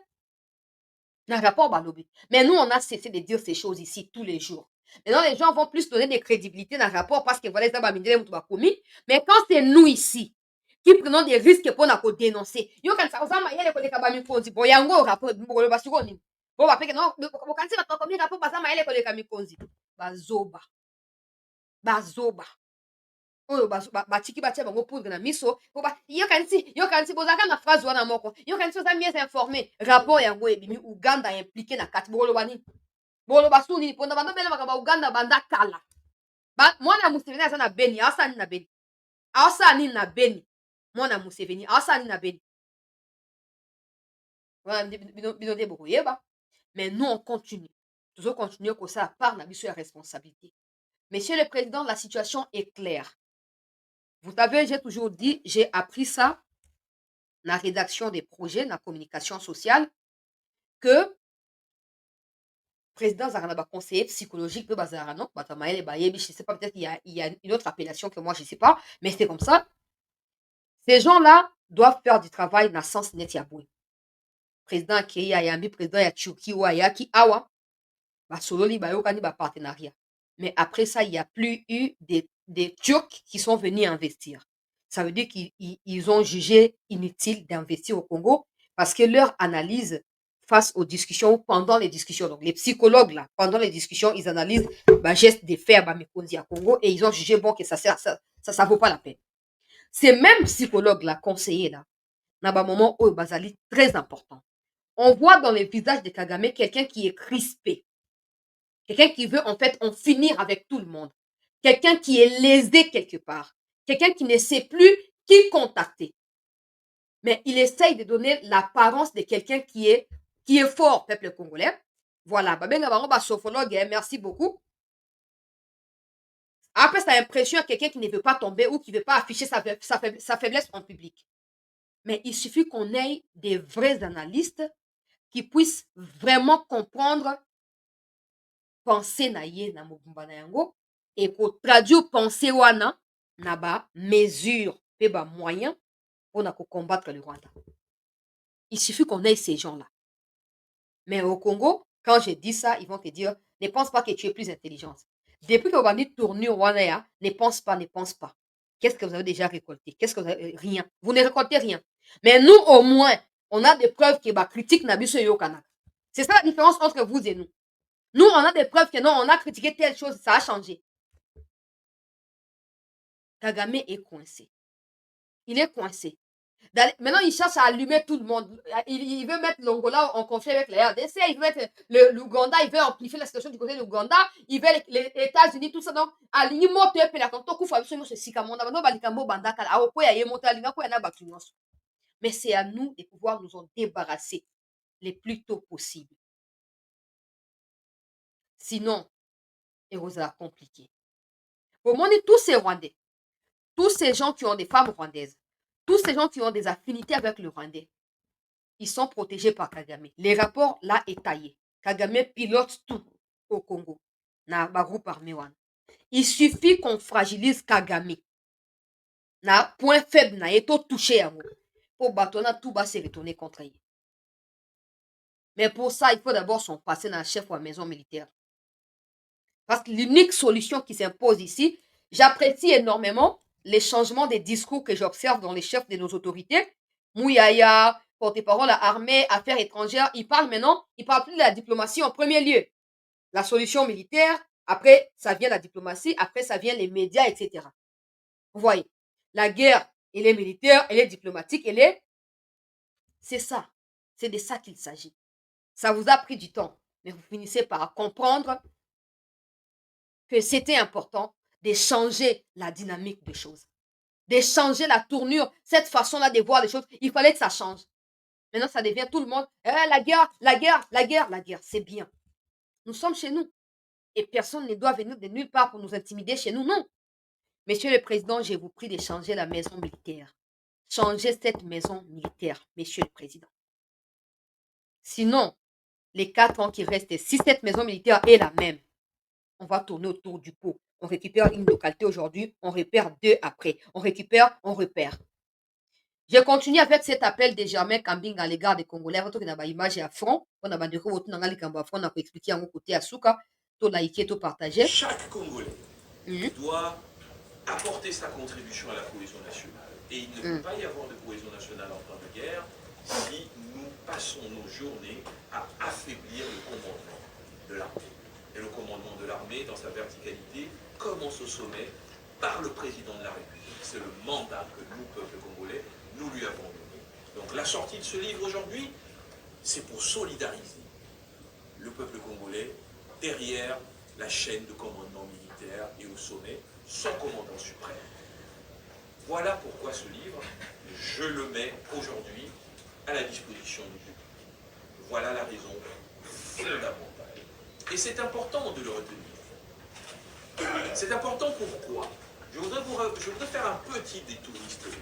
Na rapport balobi. Mais nous, on a cessé de dire ces choses ici tous les jours. Maintenant, les gens vont plus donner des crédibilités dans le rapport parce que voilà, ils ont commis. Mais quand c'est nous ici qui prenons des risques pour nous dénoncer, yo kan sa osama yele ko leka ba mikonzi bo yango rapport mbolo basiko ni. Bo ba peke non, bo kan si ba commis rapport basama yele ko leka mikonzi. Bazoba. Bazoba. Oyo batiki batia bango poudre na miso yo kanisi bozalaka na phrase wana moko yo kanisi oza mieux informé rapport yango ebimi Uganda impliqué na kati boloba nini boloba su nini mponda bando belemaka ba Uganda banda kala mwana ya Museveni aza na Beni aosala nini na Beni aosala nini na Beni Moi, na Museveni, ah, ça, na beni. Mais nous, on continue. Nous allons continuer comme ça, par la mission de responsabilité. Monsieur le Président, la situation est claire. Vous savez, j'ai toujours dit, j'ai appris ça dans la rédaction des projets, dans la communication sociale, que président Zarana, conseiller psychologique de Bazarano, je sais pas, peut-être il y a une autre appellation que moi, je ne sais pas, mais c'est comme ça. Ces gens-là doivent faire du travail dans le sens net yaboué. Président qui Yambi, président ya Turquie ou Ayaki Awa, Basololi Bayokani partenariat. Mais après ça, il n'y a plus eu des Turcs qui sont venus investir. Ça veut dire qu'ils ont jugé inutile d'investir au Congo parce que leur analyse face aux discussions ou pendant les discussions, donc les psychologues là, pendant les discussions, ils analysent geste de faire Mekonzi à Congo et ils ont jugé bon que ça vaut pas la peine. Ces mêmes psychologues là, conseillers là, dans un moment où Bazali très important. On voit dans les visages de Kagame quelqu'un qui est crispé. Quelqu'un qui veut en fait en finir avec tout le monde. Quelqu'un qui est lésé quelque part. Quelqu'un qui ne sait plus qui contacter. Mais il essaye de donner l'apparence de quelqu'un qui est fort, peuple congolais. Voilà. Merci beaucoup. Après, ça impressionne quelqu'un qui ne veut pas tomber ou qui ne veut pas afficher sa faiblesse en public. Mais il suffit qu'on ait des vrais analystes qui puissent vraiment comprendre pensée na ye na mobumba na yango et traduire pensée wana na ba mesure pe ba moyen pour combattre le Rwanda. Il suffit qu'on ait ces gens-là. Mais au Congo, quand je dis ça, ils vont te dire ne pense pas que tu es plus intelligente. Depuis que vous avez tourné au Rwanda, ne pense pas. Qu'est-ce que vous avez déjà récolté? Qu'est-ce que vous avez... Rien. Vous ne récoltez rien. Mais nous, au moins, on a des preuves que ba critique na biso yo kanaka. C'est ça la différence entre vous et nous. Nous, on a des preuves que non, on a critiqué telle chose, ça a changé. Kagame est coincé. Il est coincé. Maintenant, il cherche à allumer tout le monde. Il veut mettre l'Angola en conflit avec la RDC, il veut mettre l'Ouganda, il veut amplifier la situation du côté de l'Ouganda, il veut les États-Unis, tout ça. Donc, mais c'est à nous de pouvoir nous en débarrasser le plus tôt possible. Sinon, il sera compliqué. Pour moi, tous ces Rwandais, tous ces gens qui ont des femmes rwandaises, tous ces gens qui ont des affinités avec le Rwandais, ils sont protégés par Kagame. Les rapports là est taillé. Kagame pilote tout au Congo. Na groupe armé wana. Il suffit qu'on fragilise Kagame. Na point faible na eto touché yango. Pour batona tout va se retourner contre lui. Mais pour ça, il faut d'abord son passer dans le chef ou la maison militaire. Parce que l'unique solution qui s'impose ici, j'apprécie énormément les changements des discours que j'observe dans les chefs de nos autorités. Mouyaya, porte-parole à armée, affaires étrangères, il parle maintenant, il parle plus de la diplomatie en premier lieu. La solution militaire, après, ça vient la diplomatie, après, ça vient les médias, etc. Vous voyez, la guerre, elle est militaire, elle est diplomatique, elle est... C'est ça. C'est de ça qu'il s'agit. Ça vous a pris du temps, mais vous finissez par comprendre que c'était important de changer la dynamique des choses, de changer la tournure, cette façon-là de voir les choses. Il fallait que ça change. Maintenant, ça devient tout le monde, la guerre, c'est bien. Nous sommes chez nous. Et personne ne doit venir de nulle part pour nous intimider chez nous, non. Monsieur le Président, je vous prie de changer la maison militaire. Changez cette maison militaire, Monsieur le Président. Sinon, les 4 ans qui restent, si cette maison militaire est la même, on va tourner autour du pot. On récupère une localité aujourd'hui, on repère 2 après. On récupère, on repère. Je continue avec cet appel de Germain Kambing à l'égard des Congolais. Votre qui n'a pas image à front. On a bandé qu'on a les Kamba front. On a expliqué à mon côté à Souka. Tout liker, tout partager. Chaque Congolais doit apporter sa contribution à la cohésion nationale. Et il ne peut pas y avoir de cohésion nationale en temps de guerre si nous passons nos journées à affaiblir le commandement de l'armée. Et le commandement de l'armée, dans sa verticalité, commence au sommet par le président de la République. C'est le mandat que nous, peuple congolais, nous lui avons donné. Donc la sortie de ce livre aujourd'hui, c'est pour solidariser le peuple congolais derrière la chaîne de commandement militaire et au sommet, son commandant suprême. Voilà pourquoi ce livre, je le mets aujourd'hui à la disposition du public. Voilà la raison fondamentale. Et c'est important de le retenir. C'est important pourquoi? Je voudrais faire un petit détour historique.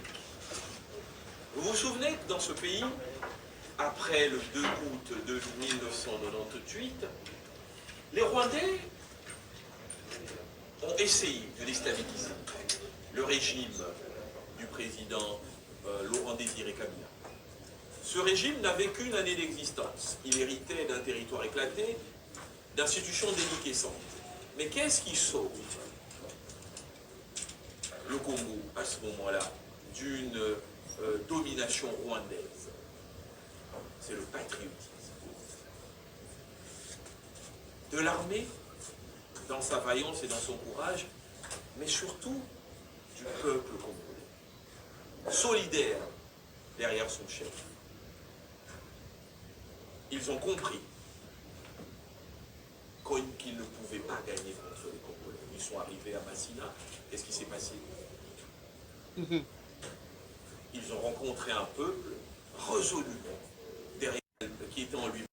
Vous vous souvenez que dans ce pays, après le 2 août de 1998, les Rwandais ont essayé de déstabiliser le régime du président Laurent Désiré Kabila. Ce régime n'avait qu'une année d'existence. Il héritait d'un territoire éclaté, d'institutions déliquescentes. Mais qu'est-ce qui sauve le Congo à ce moment-là d'une domination rwandaise? C'est le patriotisme. De l'armée, dans sa vaillance et dans son courage, mais surtout du peuple congolais, solidaire derrière son chef. Ils ont compris qu'ils ne pouvaient pas gagner contre les Congolais. Ils sont arrivés à Massina. Qu'est-ce qui s'est passé? Ils ont rencontré un peuple résolument derrière qui était en lui.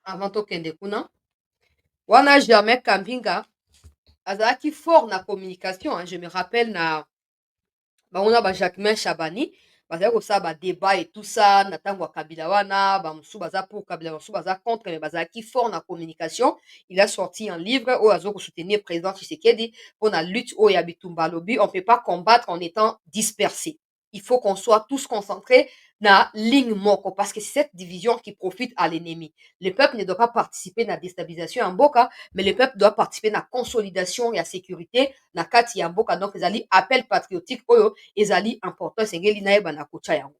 Avant tokende kuna wana Germain Kambinga azalaki fort na communication, hein. Je me rappelle na baona ba Jacquemain Chabani bazali kosala badébat et tout ça na ntango ya Kabila wana bamosusu baza pour Kabila bamosusu baza contre, mais bazalaki fort na communication. Il a sorti un livre oyo azo kosoutenir président Tshisekedi mpo na lutte oyo ya bitumba. Alobi on peut pas combattre en étant dispersé, il faut qu'on soit tous concentrés na ligne moko, parce que c'est cette division qui profite à l'ennemi. Le peuple ne doit pas participer na déstabilisation ya mboka, mais le peuple doit participer na consolidation ya sécurité na kati ya mboka. Donc ezali appel patriotique oyo ezali important, esengeli nayeba na kotya yango.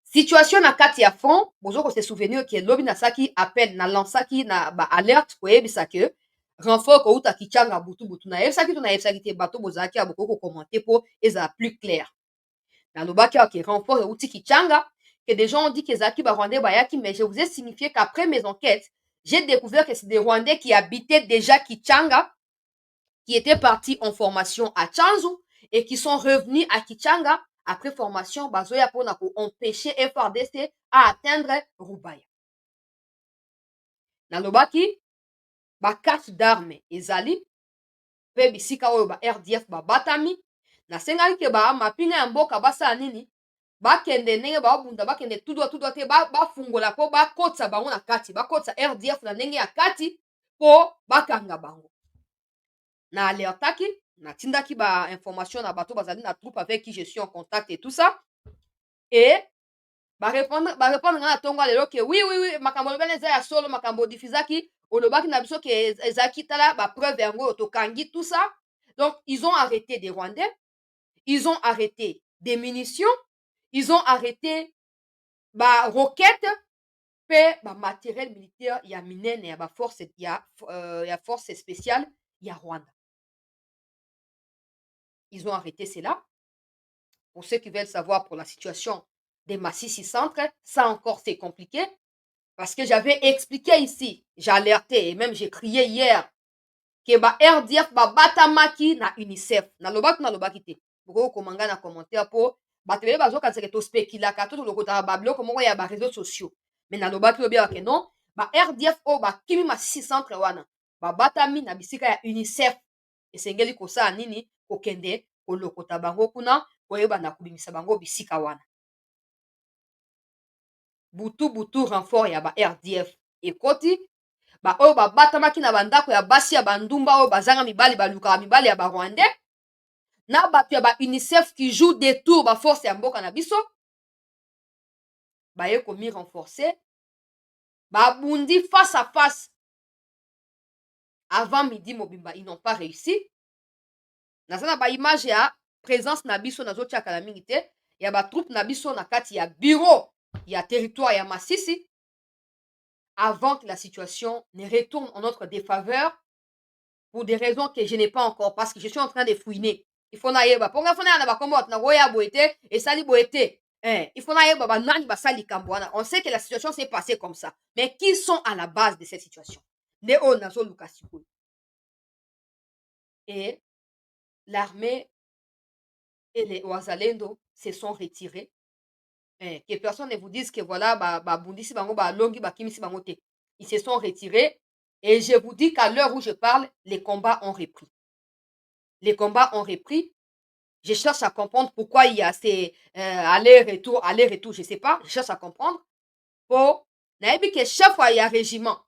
Situation na kati ya front bozo ko se souvenir ke lobi nasalaki appel nalansaki na baalerte koyebisa ke renfort kouta kichanga butu nayebisaki to nayebisaki te bato bozalaki ya bokoki kokommente mpo ezala plus clair. Nalobaki ke renfort euti kichanga, que des gens ont dit que ezalaki barwandais bayaki, mais je vous ai signifié qu'après mes enquêtes, j'ai découvert que c'est des Rwandais qui habitaient déjà Kichanga, qui étaient partis en formation à Tchanzu et qui sont revenus à Kichanga après formation bazoya pona ko empêcher FRDC à atteindre Rubaya. Nalobaki ba cache d'armes ezali pe bisika oyo ba RDF babatami, nasengaki ke ba mapinga ya mboka basala nini bakende ndenge babunda bakende tudwa te bafungola mpo bakotisa bango na kati, bakotisa RDF na ndenge ya kati mpo bakanga bango. Na alertaki natindaki ba information na bato bazali na troupe avec qui je suis en contact et tout ça, et barépondre nga na ntongo lelo ke oui makambo olobani eza ya solo, makambo odifizaki olobaki na biso ke ezalaki tala bapreuve yango oyo tokangi tout ça. Donc ils ont arrêté des Rwandais, ils ont arrêté des munitions, ils ont arrêté ba roquettes pe ba matériel militaire ya minene ya ba force ya force spéciale ya Rwanda. Ils ont arrêté cela. Pour ceux qui veulent savoir pour la situation des Massissi Centre, ça encore c'est compliqué parce que j'avais expliqué ici, j'ai alerté et même j'ai crié hier que ba RDF ba batamaki na UNICEF. Nalobaki te. Boko komanga na commentaire po batele bazo kanseke to spéculaka to lokota ba bloko moko ya ba réseaux sociaux. Mais nalobaki lobi ke non, ba RDF o ba kimi Massissi Centre wana ba batami na bisika ya UNICEF. Esengeli kosala nini kokende kolokota bango kuna koyeba na kubimisa bango bisika wana. Butu renfort ya ba RDF ekoti ba oyo babatamaki na bandako ya basi ya bandumba oyo bazanga mibali balukaka mibali ya barwandais na bato ya ba UNICEF qui joue des tours ba force ya mboka na biso baye komi renforcer babundi face à face avant midi mobimba. Ils n'ont pas réussi. Naza na ba image ya présence na biso nazotiaka na mingi te ya ba troupe na biso na kati ya bureau ya territoire ya Masisi avant que la situation ne retourne en notre défaveur pour des raisons que je n'ai pas encore, parce que je suis en train de fouiner. Il faut naïeba ponga fona na ba kombo na goya boete et sali boete. Il faut naïeba ba nani ba sali kambwana. On sait que la situation s'est passée comme ça, mais qui sont à la base de cette situation? Ne o nazo lukasiko. Et l'armée et les Ouazalendo se sont retirés. Que personne ne vous dise que voilà, bundisi bango, longi, kimisi bango te. Ils se sont retirés. Et je vous dis qu'à l'heure où je parle, les combats ont repris. Les combats ont repris. Je cherche à comprendre pourquoi il y a ces aller-retour, je ne sais pas. Je cherche à comprendre. Pour, naïbi que chaque fois il y a régiment.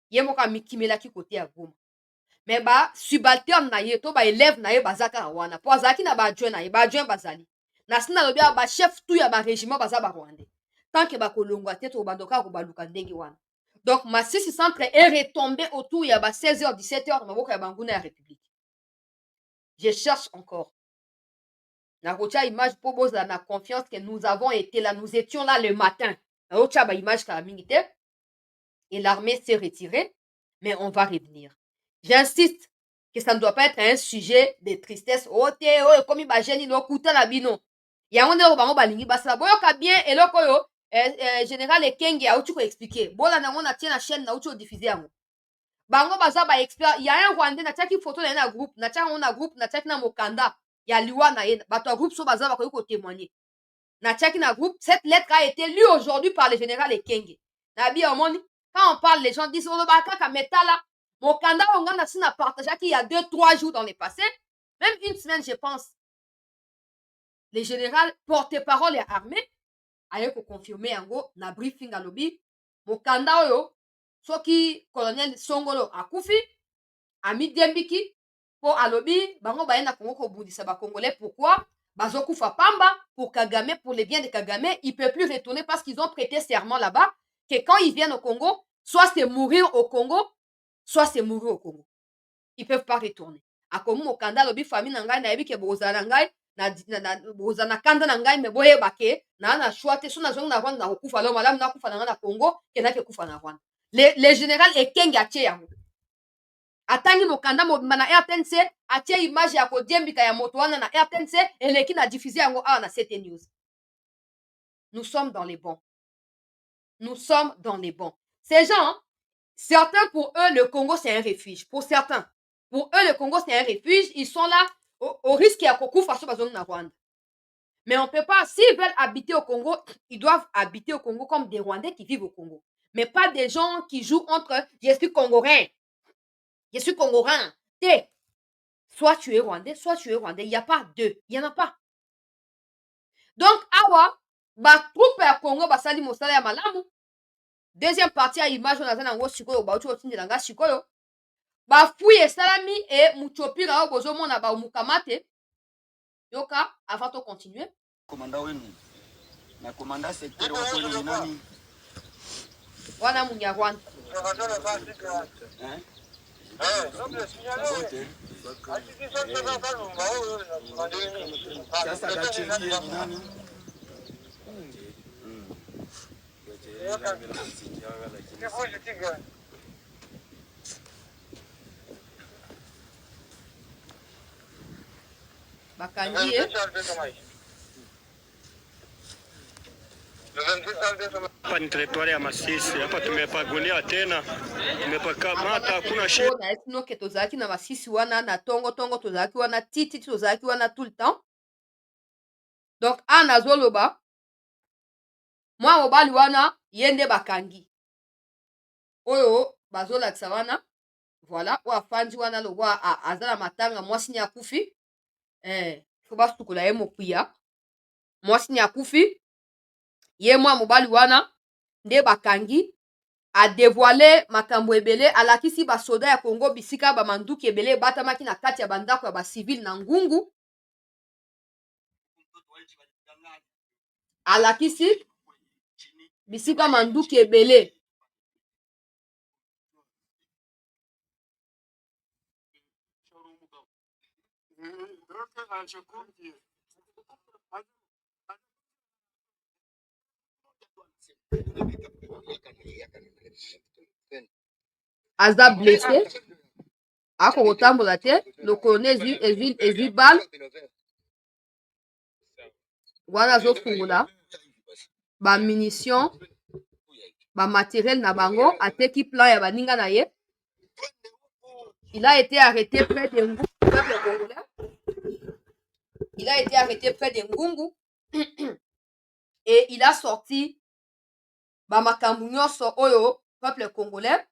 Il y a moka mikimela qui côté à Goma. Mais subalterne na ye to élève na ye bazaka wana. Po azaki na adjoint na ye, adjoint bazali. Na sina lobi chef tout ya régiment baza Rwandais. Tant que kolongwa te to bandoka ko baluka ndenge wana. Donc Masisi centre est retombé autour ya 16h 17h maboko ya banguna ya République. Je cherche encore. Na rocha image pour boza na confiance que nous avons été là, nous étions là le matin. Na rocha image ka mingi te. Et l'armée s'est retirée, mais on va revenir. J'insiste que ça ne doit pas être un sujet de tristesse. Oh, comme il bageni no kuta la bino. Ya on est bango balingi basala boyo ka bien et loko yo général Ekenge a uti ko expliquer. Bola na ngona tie na chaîne na uti o diffuser yango. Bango baza ba expert, il y a un Rwandais na tiaki photo na groupe, na tiaki on a groupe, na tiaki na mokanda, ya liwa na ye, bato groupe so baza ba ko témoigner. Na tiaki na groupe, cette lettre a été lue aujourd'hui par le général Ekenge. Na bi omoni quand on parle, les gens disent, on va kaka metala. Mon candidat, on a aussi partagé qu'il y a 2-3 jours dans les passés, même une semaine, je pense. Les généraux porte-parole et armée, aye ko confirmer yango na briefing à lobby. Mon candidat yo, soki colonel Songolo akufi, ami Dembiki, pour à lobby, bango baye na Congo ko boudisa ba Congolais. Pourquoi? Bazokufa pamba pour Kagame, pour les biens de Kagame, il peut plus retourner parce qu'ils ont prêté serment là-bas que quand ils viennent au Congo, soit c'est mourir au Congo, soit c'est mourir au Congo. Ils peuvent pas retourner. A komu mokanda lobi famille na ngai na yebi ke bozala ngai na bozana kanda na ngai me boye bake na choix te so na zonga na Rwanda na kufa lo malamu na kufa na Congo ke na ke kufa na Rwanda. Les général Ekenge atie yango. Atangi mokanda mobimba na RTNC atie image ya kodiembika ya moto wana na RTNC eleki na diffuser yango awa na CT News. Nous sommes dans les bons. Nous sommes dans les bons. Ces gens, certains pour eux, le Congo c'est un refuge. Pour certains, pour eux, le Congo c'est un refuge. Ils sont là au risque qu'il y a beaucoup face au Rwanda. Mais on ne peut pas, s'ils veulent habiter au Congo, ils doivent habiter au Congo comme des Rwandais qui vivent au Congo. Mais pas des gens qui jouent entre je suis Congolais, je suis Congolais. Soit tu es Rwandais, soit tu es Rwandais. Il n'y a pas deux. Il n'y en a pas. Donc, awa, troupe ya Congo basali mosala ya malamu. Deuxième partie à image on a zanango sikoyo bauti otindi langa sikoyo. Fouille esalami et muchopi na bozo mona ba mukamate. Yoka avant de continuer. Commandant wenu. Na commandant secteur wa kwenu nani? Wana Munyarwanda. Sasa dacheli ni nani? Bakangie hapa ni territoire ya Masisi. Hapa tumepagulia tena, tumepakamata, hakuna shida. Na esino ke tozaki na Masisi wana na tongo tozaki wana titi tozaki wana tout le temps. Donc ana zoloba mwa mobali wana yende bakangi. Oyo bazolakisa wana. Voilà, ou afandi wana lobwa azala matanga mwasi ni akufi. Faut ba sukola ye mokuya. Mwasi ni akufi. Ye mwa mobali wana nde bakangi a dévoilé makambo ebele alakisi ba soda ya Congo bisika ba manduki ebele batamaki na kati ya bandako ya ba civil na ngungu. Alakisi bisika manduki ebele. Aza blessé. Ako kotambola te. Le colonel Ezibal. Wana zo fungula. Ba munitions. Ba matériel na bango. Ateki plan ya baninga na ye. Il a été arrêté près de Ngou, peuple congolais. Il a été arrêté près de Ngungu et il a sorti bamakambu nyonso oyo peuple congolais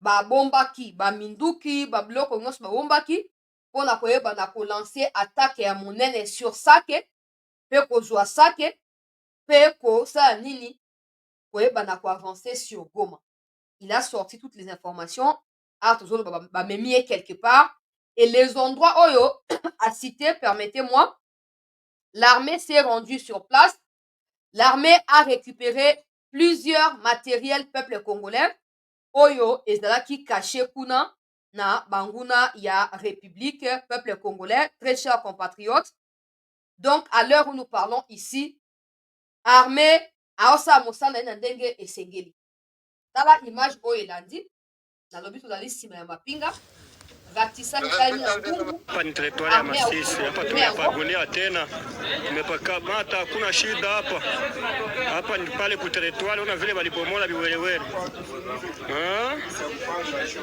babombaki baminduki babiloko nyonso babombaki mpona koyeba na kolancer attaque ya monene sur Sake mpe kozwa Sake mpe kosala nini koyeba na koavancer sur Goma. Il a sorti toutes les informations tozoloba bamemi ye quelque part et les endroits oyo à citer, permettez-moi. L'armée s'est rendue sur place. L'armée a récupéré plusieurs matériels peuple congolais oyo ezalaki caché kuna na banguna ya République peuple congolais, très chers compatriotes. Donc à l'heure où nous parlons ici, armée aosala mosala na ndenge esengeli. Tala image oyo elandi nalobi tozali nsima ya mapinga ratisaki kali na Ngungu. Hapa ni territoire ya Masisi, hapa tumepagunia tena, tumepakamata, hakuna shida hapa. Hapa ni pale ku territoire, una vile walibomola viwelewele.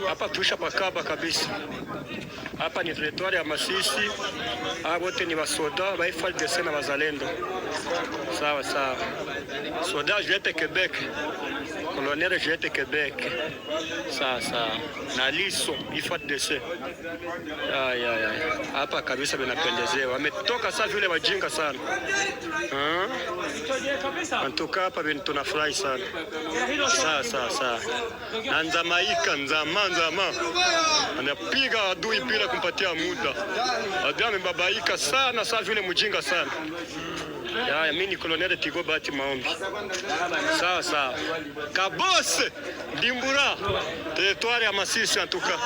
Hapa tuisha pakaba kabisa. Hapa ni territoire ya Masisi, hapa wote ni wasoda, ba FARDC na wazalendo. Sawa sawa. Soda Juliette Québec, colonel Juliette Québec. Sawa sawa. Na liso FARDC. Hapa kabisa vinapendezewa. Wametoka saa vile wajinga sana. Antuka hapa tunafurahi sana. Sawa. Na nzama. Anapiga adui bila kumpatia muda. Adui amebabaika sana saa vile mjinga sana. Mimi ni Colonel Tigo Bati Maombi. Sawa. Kabose Dimbura, territoire ya Masisi en tout cas.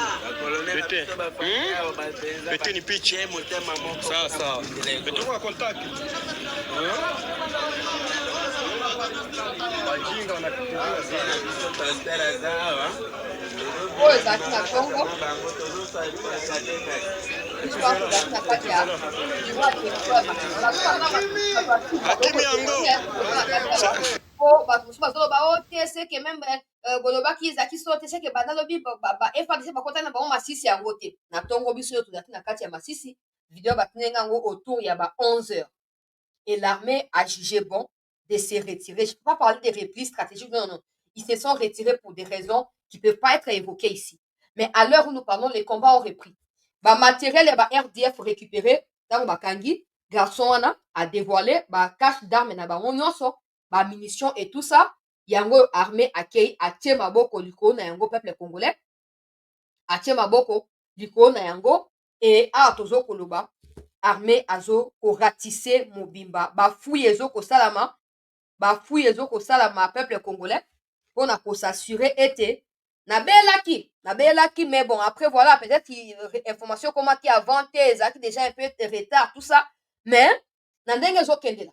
Bete ni pichi. Sawa. Bete kwa contact. Wajinga wanakimbia sana. Oyo ezalaki na Congo. Po bato mosusu bazoloba o te seke meme golobaki ezalaki so te seke banalobi FARDC bakota na bango Masisi yango te na ntongo biso oyo tozalaki na kati ya Masisi video batinenga yango autour ya ba 11h et l'armée a jugé bon de se retirer. Je ne peux pas parler des replis stratégiques, non. Ils se sont retirés pour des raisons qui ne peuvent pas être évoquées ici. Mais à l'heure où nous parlons, les combats ont repris. Matériel et RDF récupéré, dans Bakangi, garçon a dévoilé cache d'armes na bango nyonso, munitions et tout ça. Yango armée accueille a tie maboko liko na yango peuple congolais. A tie maboko liko na yango et tozo koloba armée azo ko ratissé mobimba bafouille ezo ko salama peuple congolais pour na ko s'assurer était nabelaki mais bon après voilà peut-être information comment qui avanté ça qui déjà un peu de retard tout ça mais na ndenge zo kendela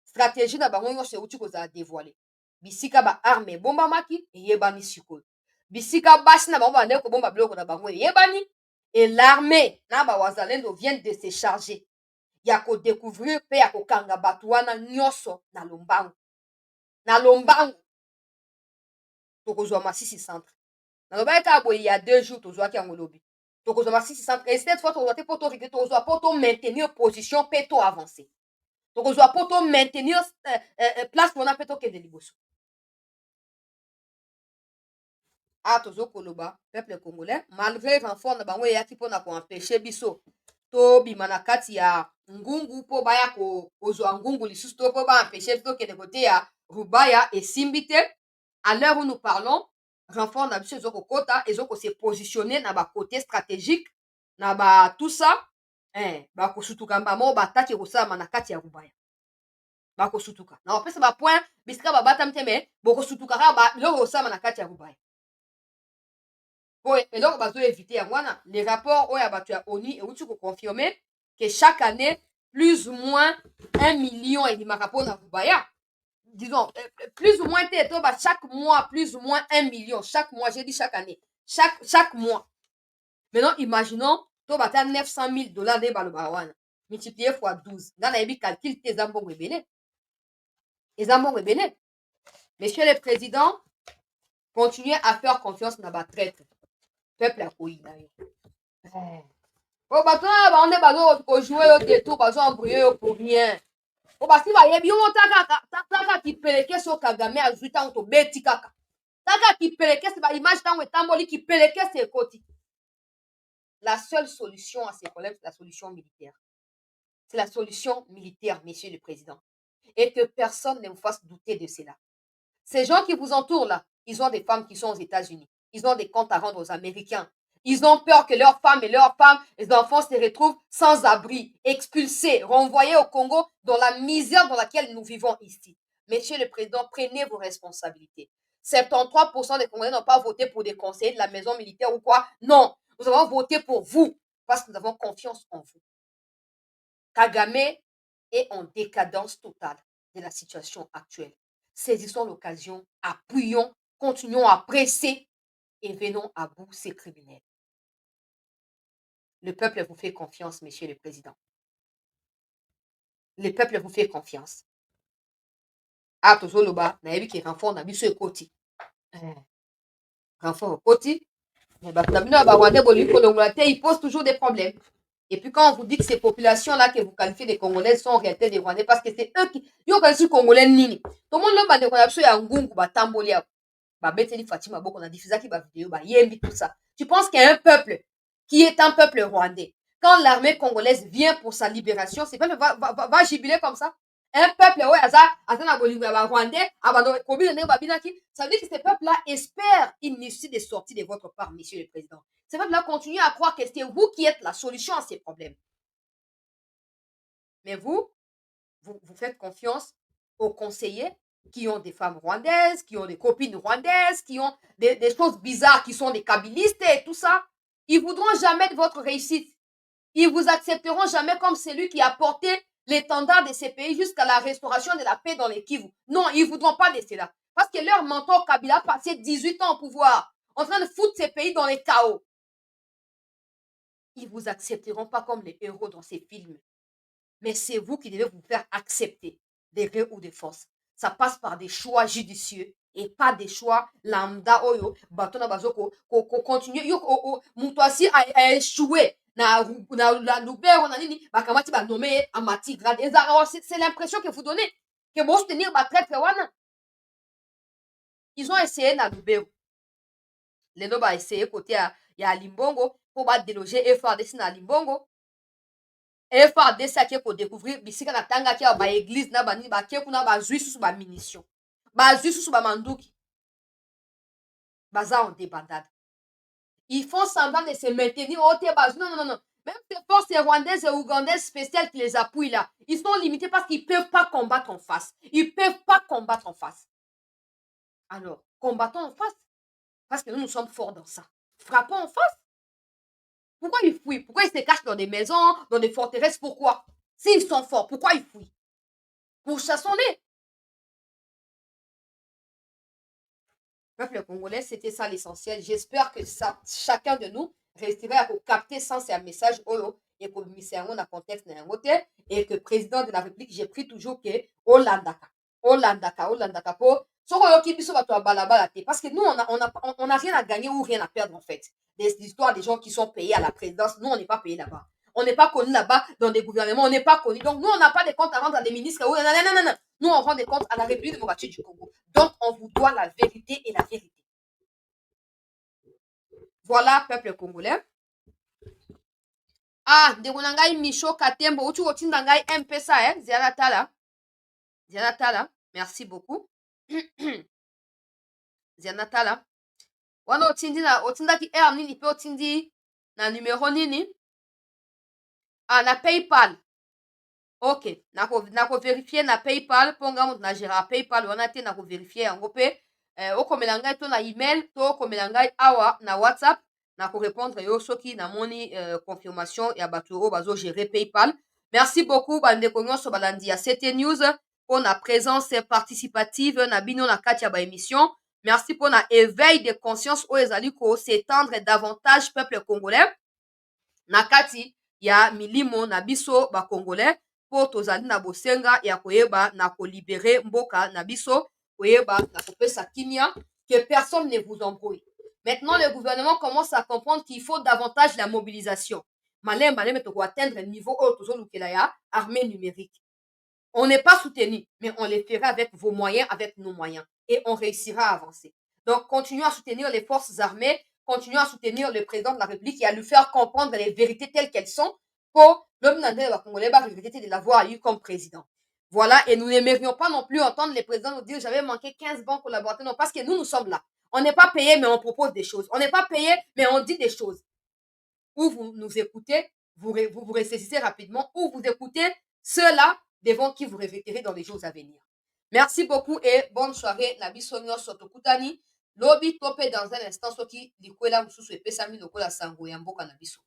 stratégie na bango nyonso euti kozala dévoilé bisika ba arme bombamaki eyebani sikoyo bisika basi na bango bande kobomba biloko na bango eyebani et l'armée na bawazalendo viennent de se charger ya kodécouvrir mpe ya kokanga bato wana nyonso na lombangu tokozwa Masisi centre nalobaki kaka boye ya 2 jours tozwaki yango lobi tokozwa Masisi centre et cette fois tozwa te mpo torige tokozwa mpo to maintenir position mpe to avancer tokozwa mpo to maintenir place mpona mpe tokende liboso tozokoloba peuple congolais malgré renfort na bango eyaki mpona koempêche biso tobima na kati ya Ngungu mpo baya kozwa Ngungu lisusu to mpo baempêche biso tokende kote ya Rubaya esimbi te. À l'heure où nous parlons renfort na biso ezokokota ezokose positionner na bakote stratégique na tout ça bakosutuka mbamo bataki kosalama na kati ya Rubaya bakosutuka na bapesa bapoint bisika babatami te me bokosutuka kaka biloko kosalama na kati ya Rubaya po eloko bazoevite yango wana les rapports oyo ya bato ya ONU euti koconfirme que chaque année plus ou moins 1 million elimaka mpona Rubaya disons plus ou moins chaque mois plus ou moins 1 million chaque mois, j'ai dit chaque année chaque mois. Maintenant imaginons to bata 900 000 dollars de baloba wana multiplié fois 12 nga nayebi calcul te eza mbongo ebele. Monsieur le président, continuez à faire confiance na batraître peuple akoyina yo Oh, bah, on est bazo pour jouer au détour, bazo embrouiller pour rien. Oh, bah, si, bah, yebi, on taka qui peleke so Kagame à 8 ans, to beti kaka. Taka qui peleke, c'est ba image tant ou tamboli qui peleke, c'est koti. La seule solution à ces problèmes, c'est la solution militaire. C'est la solution militaire, Monsieur le Président. Et que personne ne vous fasse douter de cela. Ces gens qui vous entourent là, ils ont des femmes qui sont aux États-Unis. Ils ont des comptes à rendre aux Américains. Ils ont peur que leurs femmes, les enfants se retrouvent sans abri, expulsés, renvoyés au Congo dans la misère dans laquelle nous vivons ici. Monsieur le Président, prenez vos responsabilités. 73% des Congolais n'ont pas voté pour des conseillers de la maison militaire ou quoi. Non, nous avons voté pour vous parce que nous avons confiance en vous. Kagame est en décadence totale de la situation actuelle. Saisissons l'occasion, appuyons, continuons à presser et venons à bout ces criminels. Le peuple vous fait confiance, Monsieur le Président. Le peuple vous fait confiance. Ah, tozoloba, na yebi ki renfort na biso ekoti. Renfort ekoti. Mais il pose toujours des problèmes. Et puis quand on vous dit que ces populations-là que vous qualifiez des Congolais sont en réalité des Rwandais, parce que c'est eux qui... Yo kanisi Congolais nini. Tout le monde là, bande kwa biso ya ngungu, batamboli ya. Beteli Fatima Boko, on a diffusé qui vidéo, yembi, tout ça. Tu penses qu'il y a un peuple qui est un peuple rwandais. Quand l'armée congolaise vient pour sa libération, c'est pas le va jubiler comme ça. Un peuple, ouais, ça veut dire que ces peuples-là espèrent une issue de sortie de votre part, Monsieur le Président. Ces peuples-là continuent à croire que c'est vous qui êtes la solution à ces problèmes. Mais vous faites confiance aux conseillers qui ont des femmes rwandaises, qui ont des copines rwandaises, qui ont des choses bizarres, qui sont des kabylistes et tout ça. Ils ne voudront jamais de votre réussite. Ils ne vous accepteront jamais comme celui qui a porté l'étendard de ces pays jusqu'à la restauration de la paix dans les Kivu. Non, ils ne voudront pas de cela. Parce que leur mentor Kabila a passé 18 ans au pouvoir, en train de foutre ces pays dans les chaos. Ils ne vous accepteront pas comme les héros dans ces films. Mais c'est vous qui devez vous faire accepter des gré ou des forces. Ça passe par des choix judicieux et pas des choix lambda oyo batona bazoko continue yo mutoasi a échoué na Lubero na nini bakamati ba nommé Amati grade c'est l'impression que vous donnez que bon soutenir ba traître wana. Ils ont essayé na Lubero. Lelo ba essayé côté ya Limbongo pour ba déloger FARDC na Limbongo. FARDC ake ko découvrir bisika na tanga ki ba église na ba nini ba ke kuna ba zui susu ba munition. Ba zui susu ba manduki. Baza en débandade. Ils font semblant de se maintenir au Tébaz. Non, non, non. Même ces forces rwandaises et ougandaises spéciales qui les appuient là, ils sont limités parce qu'ils ne peuvent pas combattre en face. Ils ne peuvent pas combattre en face. Alors, combattons en face. Parce que nous sommes forts dans ça. Frappons en face. Pourquoi ils fuient? Pourquoi ils se cachent dans des maisons, dans des forteresses? Pourquoi? S'ils sont forts, pourquoi ils fuient? Pour chassonner. Peuple congolais, c'était ça l'essentiel. J'espère que ça, chacun de nous resterait à capter sans un message et que le dans contexte et que le président de la République, j'ai pris toujours que Hollandaka pour parce que nous, on n'a rien à gagner ou rien à perdre en fait. Des histoires des gens qui sont payés à la présidence, nous, on n'est pas payés là-bas. On n'est pas connus là-bas dans des gouvernements, on n'est pas connus. Donc, nous, on n'a pas de comptes à rendre à des ministres. Non, non, non, non. Nous, on rend des comptes à la République démocratique du Congo. Donc, on vous doit la vérité et la vérité. Voilà, peuple congolais. Ah, Ndegonangai Micho Katembo, Uchu Otindangai MPSA, Zianatala, merci beaucoup. Zianatala. Wana otindi na otindaki nini pe otindi na numéro nini? Ah, na PayPal. Ok, nako vérifier na PayPal ponga mutu na gera PayPal wana te nako vérifier yango pe okomela ngai to na email to okomela ngai awa na WhatsApp nako répondre yo soki na moni confirmation ya bato oyo bazo gérer PayPal. Merci beaucoup bandeko nyonso balandi ya CT News pour na présence participative na bino na kati ya ba émission. Merci pour na éveil de conscience oyo ezali ko s'étendre davantage peuple congolais na kati ya milimo na biso ba congolais po tozali na bosenga ya koyeba na kolibere mboka na biso koyeba na kopesa kimia que personne ne vous embrouille. Maintenant le gouvernement commence à comprendre qu'il faut davantage la mobilisation. malin pour atteindre un niveau haut, armée numérique. On n'est pas soutenu, mais on les fera avec vos moyens, avec nos moyens. Et on réussira à avancer. Donc, continuons à soutenir les forces armées, continuons à soutenir le président de la République et à lui faire comprendre les vérités telles qu'elles sont pour l'homme congolais de l'avoir eu comme président. Voilà, et nous n'aimerions pas non plus entendre les présidents nous dire j'avais manqué 15 bons collaborateurs. Non, parce que nous sommes là. On n'est pas payé, mais on propose des choses. On n'est pas payé, mais on dit des choses. Ou vous nous écoutez, vous réfléchissez rapidement, ou vous écoutez ceux-là devant qui vous réfléchirez dans les jours à venir. Merci beaucoup et bonne soirée. La bisonyo sotokutani. Lobi topé dans un instant, ce qui likwela mususu epesami lokola sango ya mboka na biso.